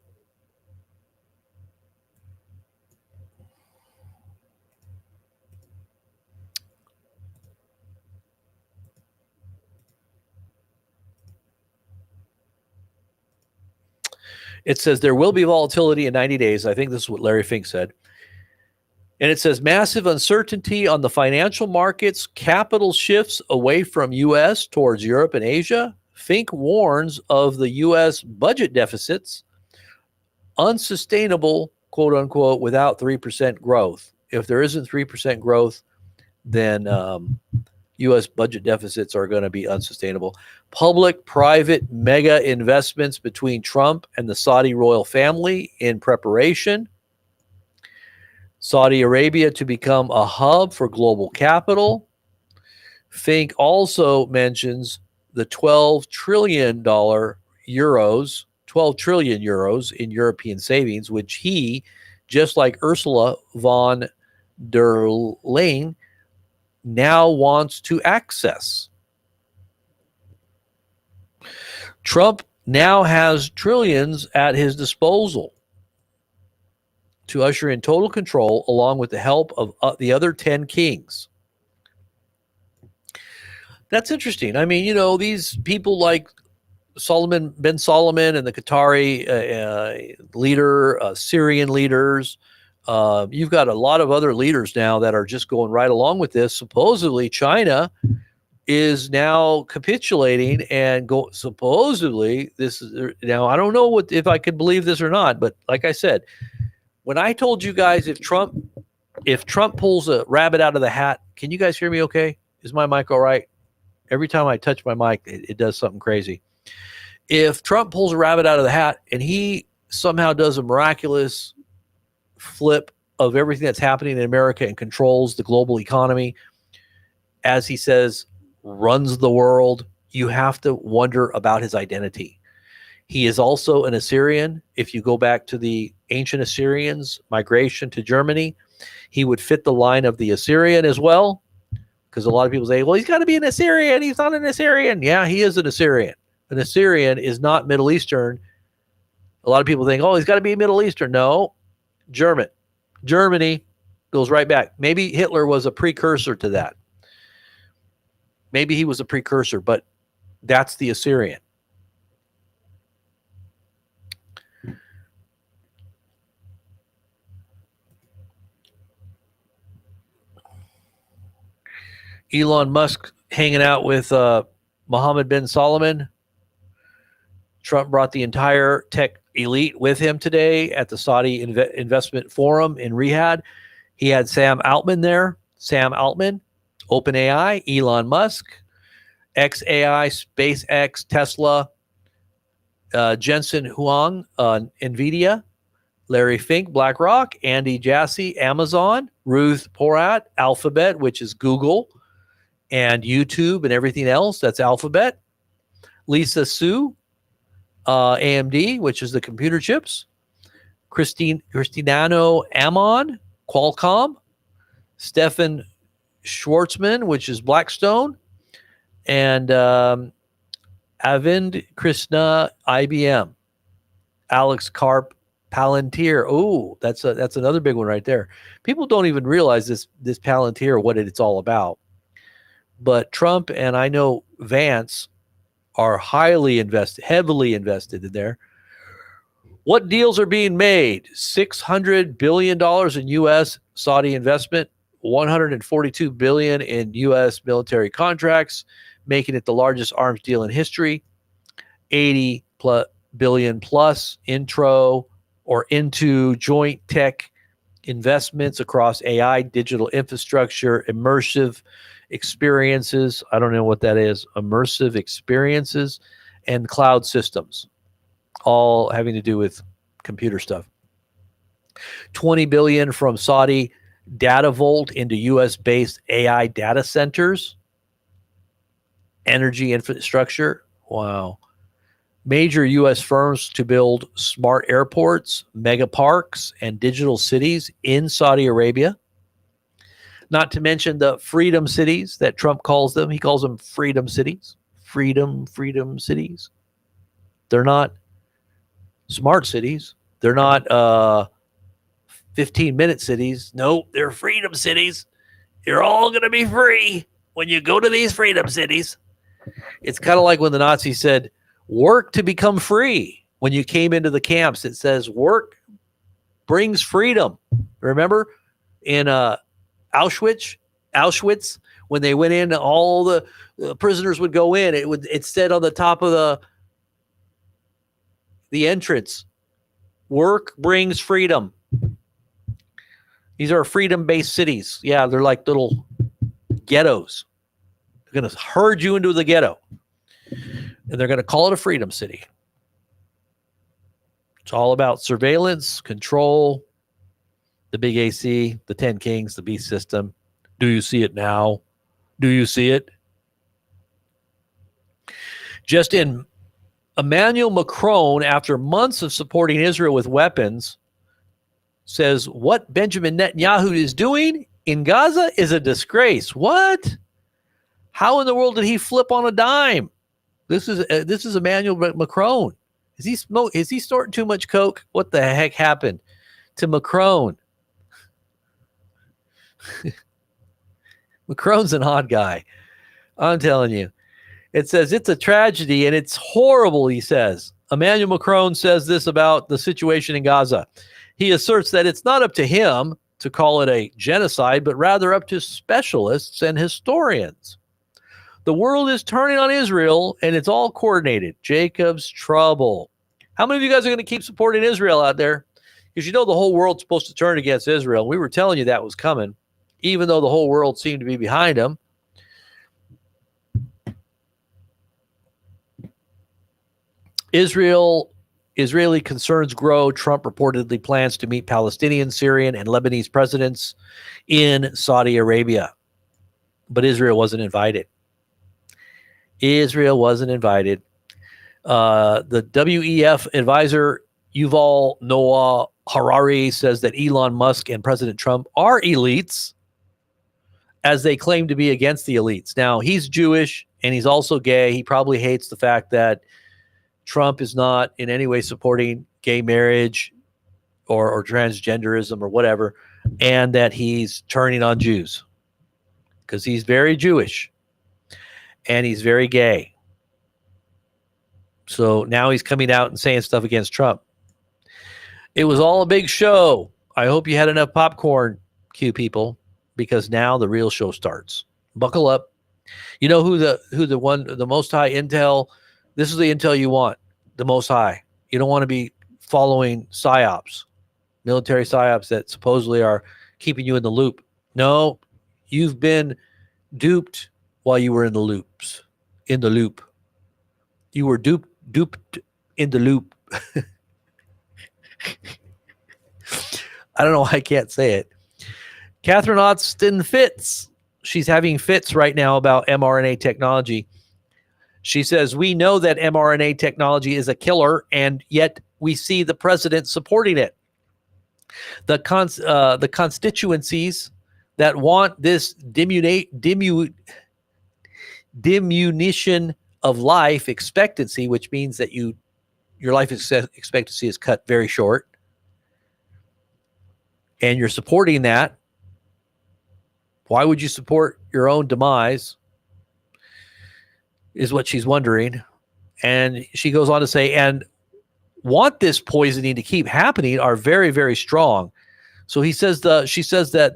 Speaker 1: it says there will be volatility in 90 days. I think this is what Larry Fink said. And it says massive uncertainty on the financial markets, capital shifts away from U.S. towards Europe and Asia. Fink warns of the U.S. budget deficits, unsustainable, quote unquote, without 3% growth. If there isn't 3% growth, then U.S. budget deficits are going to be unsustainable. Public-private mega investments between Trump and the Saudi royal family in preparation. Saudi Arabia to become a hub for global capital. Fink also mentions the 12 trillion euros in European savings, which he, just like Ursula von der Leyen, now wants to access. Trump now has trillions at his disposal to usher in total control, along with the help of the other 10 kings. That's interesting. I mean, these people like bin Solomon and the Qatari leader, Syrian leaders. You've got a lot of other leaders now that are just going right along with this. Supposedly, China is now capitulating and supposedly this is now. I don't know if I could believe this or not, but like I said, when I told you guys if Trump pulls a rabbit out of the hat, can you guys hear me okay? Is my mic all right? Every time I touch my mic, it does something crazy. If Trump pulls a rabbit out of the hat and he somehow does a miraculous flip of everything that's happening in America and controls the global economy, as he says, runs the world, you have to wonder about his identity. He is also an Assyrian. If you go back to the ancient Assyrians' migration to Germany, he would fit the line of the Assyrian as well. Because a lot of people say, well, he's got to be an Assyrian. He's not an Assyrian. Yeah, he is an Assyrian. An Assyrian is not Middle Eastern. A lot of people think, oh, he's got to be Middle Eastern. No, German. Germany goes right back. Maybe Hitler was a precursor to that. Maybe he was a precursor, but that's the Assyrian. Elon Musk hanging out with Mohammed bin Solomon. Trump brought the entire tech elite with him today at the Saudi Investment Forum in Riyadh. He had Sam Altman there. Sam Altman, OpenAI, Elon Musk, XAI, SpaceX, Tesla, Jensen Huang, NVIDIA, Larry Fink, BlackRock, Andy Jassy, Amazon, Ruth Porat, Alphabet, which is Google, and YouTube and everything else, that's Alphabet. Lisa Su, AMD, which is the computer chips. Christinano Amon, Qualcomm. Stefan Schwarzman, which is Blackstone. And Avind Krishna, IBM. Alex Karp, Palantir. Oh, that's another big one right there. People don't even realize this Palantir, what it's all about. But Trump and I know Vance are heavily invested in there. What deals are being made? $600 billion in U.S. Saudi investment, $142 billion in U.S. military contracts, making it the largest arms deal in history. $80 billion plus into joint tech investments across AI, digital infrastructure, immersive experiences. I don't know what that is. Immersive experiences and cloud systems, all having to do with computer stuff. $20 billion from Saudi Data Vault into US based AI data centers, energy infrastructure. Wow. Major US firms to build smart airports, mega parks, and digital cities in Saudi Arabia. Not to mention the freedom cities that Trump calls them. He calls them freedom cities. Freedom cities. They're not smart cities. They're not 15-minute cities. No, they're freedom cities. You're all going to be free when you go to these freedom cities. It's kind of like when the Nazis said, work to become free. When you came into the camps, it says work brings freedom. Remember in Auschwitz, when they went in, all the prisoners would go in. It said on the top of the entrance, work brings freedom. These are freedom-based cities. Yeah, they're like little ghettos. They're going to herd you into the ghetto. And they're going to call it a freedom city. It's all about surveillance, control, the big AC, the 10 kings, the beast system. Do you see it now? Do you see it? Just in Emmanuel Macron, after months of supporting Israel with weapons, says what Benjamin Netanyahu is doing in Gaza is a disgrace. What? How in the world did he flip on a dime? This is Emmanuel Macron. Is he snorting too much coke? What the heck happened to Macron? Macron's an odd guy. I'm telling you. It says it's a tragedy and it's horrible, he says. Emmanuel Macron says this about the situation in Gaza. He asserts that it's not up to him to call it a genocide, but rather up to specialists and historians. The world is turning on Israel, and it's all coordinated. Jacob's trouble. How many of you guys are going to keep supporting Israel out there? Because you know the whole world's supposed to turn against Israel. We were telling you that was coming, even though the whole world seemed to be behind them. Israeli concerns grow. Trump reportedly plans to meet Palestinian, Syrian, and Lebanese presidents in Saudi Arabia. But Israel wasn't invited. Israel wasn't invited. The WEF advisor Yuval Noah Harari says that Elon Musk and President Trump are elites, as they claim to be against the elites. Now, he's Jewish and he's also gay. He probably hates the fact that Trump is not in any way supporting gay marriage or transgenderism or whatever, and that he's turning on Jews because he's very Jewish and he's very gay. So now he's coming out and saying stuff against Trump. It was all a big show. I hope you had enough popcorn, Q people, because now the real show starts. Buckle up. You know who the most high intel. This is the intel you want, the most high. You don't want to be following psyops, military psyops that supposedly are keeping you in the loop. No, you've been duped while you were in the loop. You were duped in the loop. I don't know why I can't say it. Catherine Austin Fitz. She's having fits right now about mRNA technology. She says, we know that mRNA technology is a killer, and yet we see the president supporting it. The constituencies that want this diminution of life expectancy, which means that your life expectancy is cut very short, and you're supporting that. Why would you support your own demise? Is what she's wondering. And she goes on to say, and want this poisoning to keep happening are very, very strong. So she says that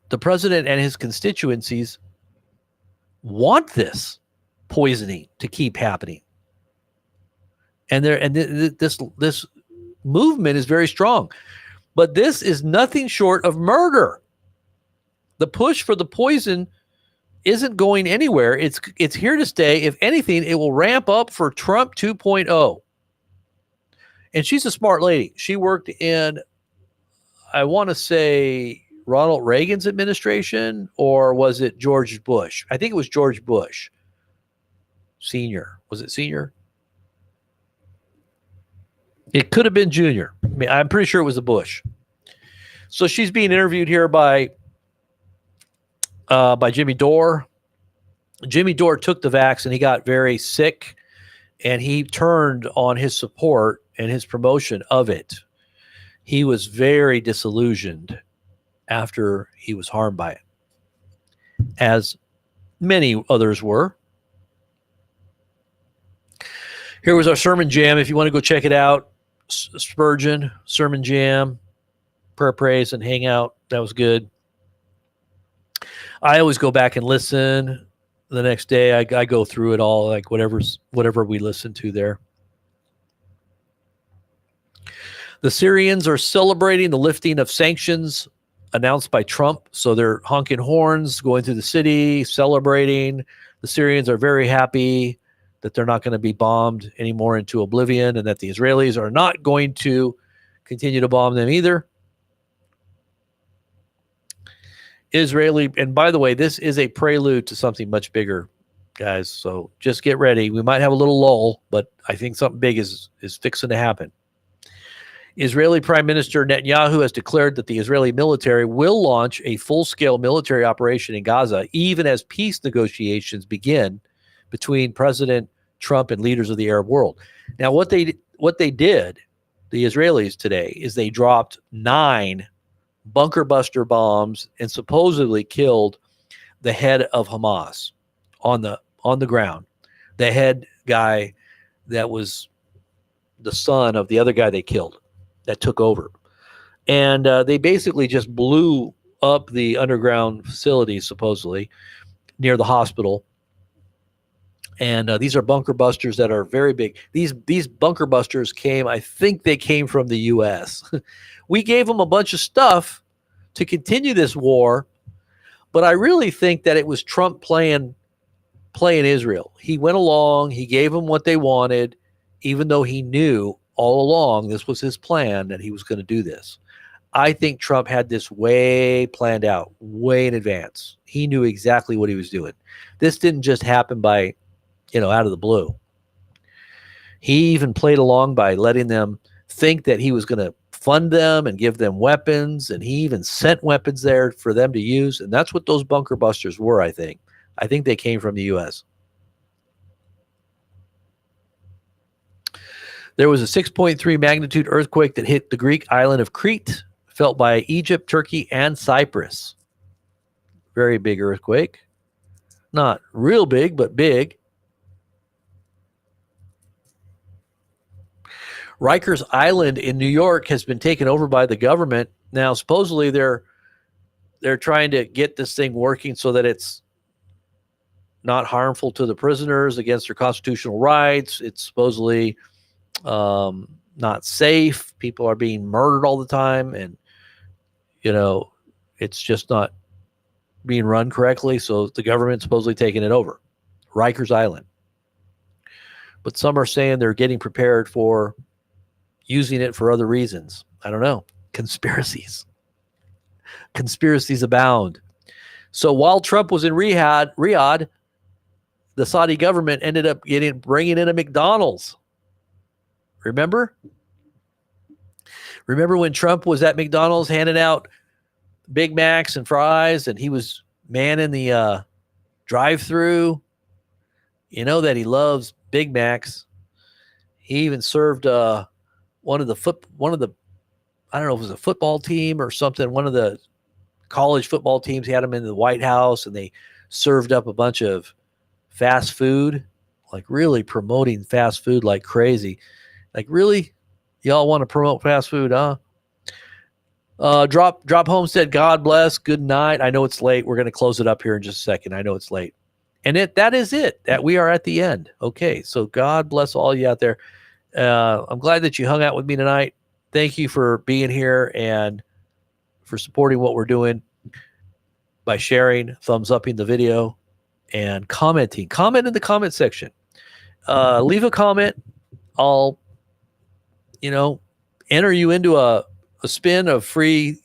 Speaker 1: the president and his constituencies want this poisoning to keep happening. And this movement is very strong. But this is nothing short of murder. The push for the poison isn't going anywhere. It's here to stay. If anything, it will ramp up for Trump 2.0. And she's a smart lady. She worked in, I want to say, Ronald Reagan's administration, or was it George Bush? I think it was George Bush Senior. Was it Senior? It could have been Junior. I mean, I'm pretty sure it was a Bush. So she's being interviewed here by Jimmy Dore. Jimmy Dore took the vax and he got very sick, and he turned on his support and his promotion of it. He was very disillusioned after he was harmed by it, as many others were. Here was our sermon jam. If you want to go check it out, Spurgeon, sermon jam, prayer, praise, and hangout. That was good. I always go back and listen the next day. I go through it all, like whatever we listen to there. The Syrians are celebrating the lifting of sanctions announced by Trump. So they're honking horns, going through the city, celebrating. The Syrians are very happy that they're not going to be bombed anymore into oblivion, and that the Israelis are not going to continue to bomb them either. And by the way, this is a prelude to something much bigger, guys. So just get ready. We might have a little lull, but I think something big is fixing to happen. Israeli Prime Minister Netanyahu has declared that the Israeli military will launch a full-scale military operation in Gaza, even as peace negotiations begin between President Trump and leaders of the Arab world. Now, what they did, the Israelis today, is they dropped 9 bunker buster bombs and supposedly killed the head of Hamas on the ground. The head guy that was the son of the other guy they killed that took over. And they basically just blew up the underground facilities, supposedly, near the hospital. And these are bunker busters that are very big. These bunker busters I think they came from the U.S. We gave them a bunch of stuff to continue this war, but I really think that it was Trump playing Israel. He went along, he gave them what they wanted, even though he knew all along this was his plan, that he was going to do this. I think Trump had this way planned out, way in advance. He knew exactly what he was doing. This didn't just happen by, out of the blue. He even played along by letting them think that he was going to fund them and give them weapons, and he even sent weapons there for them to use. And that's what those bunker busters were, I think. I think they came from the U.S. There was a 6.3 magnitude earthquake that hit the Greek island of Crete, felt by Egypt, Turkey, and Cyprus. Very big earthquake. Not real big, but big. Rikers Island in New York has been taken over by the government. Now, supposedly they're trying to get this thing working so that it's not harmful to the prisoners, against their constitutional rights. It's supposedly not safe. People are being murdered all the time, and it's just not being run correctly. So the government's supposedly taking it over. Rikers Island. But some are saying they're getting prepared for using it for other reasons. I don't know. Conspiracies abound. So while Trump was in Riyadh, the Saudi government ended up bringing in a McDonald's. Remember when Trump was at McDonald's handing out Big Macs and fries, and he was manning the drive-through? You know that he loves Big Macs. He even served one of the I don't know if it was a football team or something, one of the college football teams. He had them in the White House, and they served up a bunch of fast food, like really promoting fast food like crazy. Like, really? Y'all want to promote fast food, huh? Drop Homestead, God bless. Good night. I know it's late. We're going to close it up here in just a second. I know it's late. And that is it. That we are at the end. Okay, so God bless all you out there. I'm glad that you hung out with me tonight. Thank you for being here and for supporting what we're doing by sharing, thumbs upping the video, and commenting. Comment in the comment section. Leave a comment. I'll, enter you into a spin of free,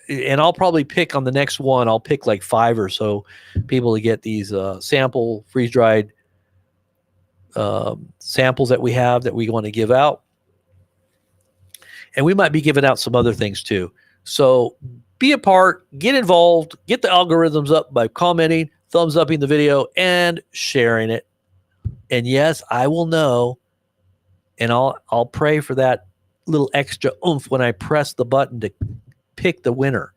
Speaker 1: and I'll probably pick on the next one. I'll pick like 5 or so people to get these sample freeze-dried samples that we have that we want to give out. And we might be giving out some other things too. So be a part, get involved, get the algorithms up by commenting, thumbs upping the video, and sharing it. And yes, I will know, and I'll pray for that little extra oomph when I press the button to pick the winner.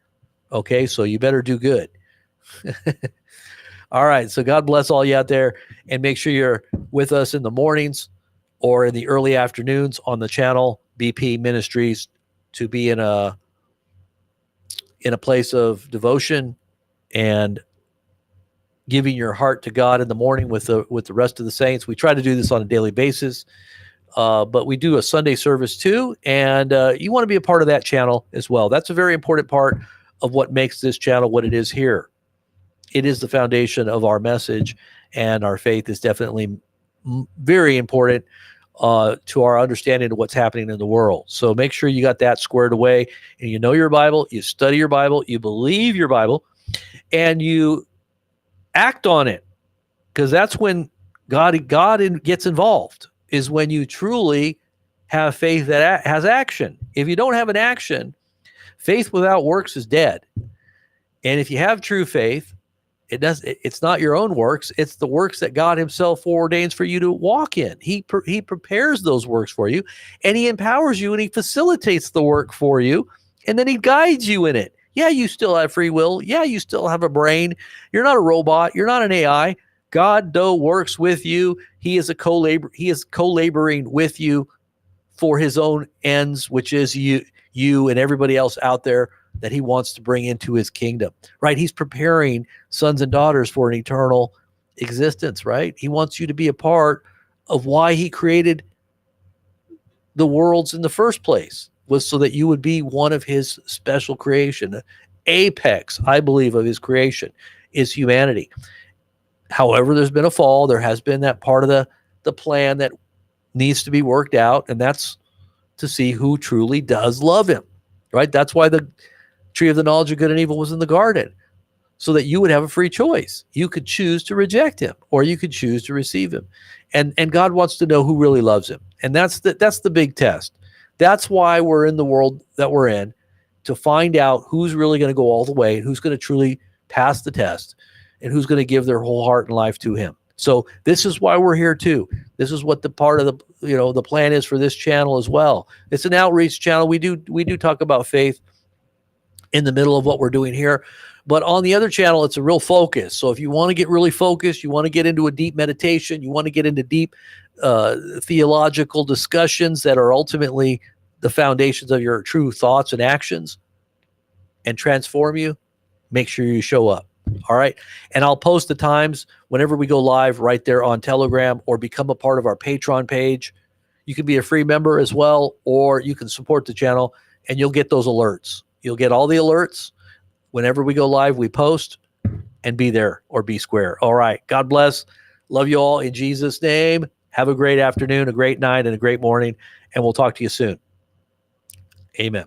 Speaker 1: Okay, so you better do good. All right, so God bless all you out there, and make sure you're with us in the mornings or in the early afternoons on the channel BP Ministries, to be in a place of devotion and giving your heart to God in the morning with the rest of the saints. We try to do this on a daily basis, but we do a Sunday service too, and you want to be a part of that channel as well. That's a very important part of what makes this channel what it is here. It is the foundation of our message, and our faith is definitely very important to our understanding of what's happening in the world. So make sure you got that squared away, and you know your Bible, you study your Bible, you believe your Bible, and you act on it, because that's when God gets involved, is when you truly have faith that has action. If you don't have an action, faith without works is dead. And if you have true faith, it's not your own works, it's the works that God himself foreordains for you to walk in. He prepares those works for you, and he empowers you, and he facilitates the work for you, and then he guides you in it. Yeah, you still have free will. Yeah, you still have a brain. You're not a robot. You're not an AI. God, though, works with you. He is co-laboring with you for his own ends, which is you and everybody else out there that he wants to bring into his kingdom, right? He's preparing sons and daughters for an eternal existence, right? He wants you to be a part of why he created the worlds in the first place, was so that you would be one of his special creation. The apex, I believe, of his creation is humanity. However, there's been a fall. There has been that part of the plan that needs to be worked out, and that's to see who truly does love him, right? That's why the tree of the knowledge of good and evil was in the garden, so that you would have a free choice. You could choose to reject him, or you could choose to receive him. And God wants to know who really loves him. And that's the big test. That's why we're in the world that we're in, to find out who's really going to go all the way, who's going to truly pass the test, and who's going to give their whole heart and life to him. So this is why we're here too. This is what the part of the plan is for this channel as well. It's an outreach channel. We do talk about faith in the middle of what we're doing here, but on the other channel, it's a real focus. So if you want to get really focused, you want to get into a deep meditation, you want to get into deep theological discussions that are ultimately the foundations of your true thoughts and actions and transform you, make sure you show up. All right. And I'll post the times whenever we go live right there on Telegram, or become a part of our Patreon page. You can be a free member as well, or you can support the channel and you'll get those alerts. You'll get all the alerts whenever we go live, we post, and be there or be square. All right. God bless. Love you all in Jesus' name. Have a great afternoon, a great night, and a great morning. And we'll talk to you soon. Amen.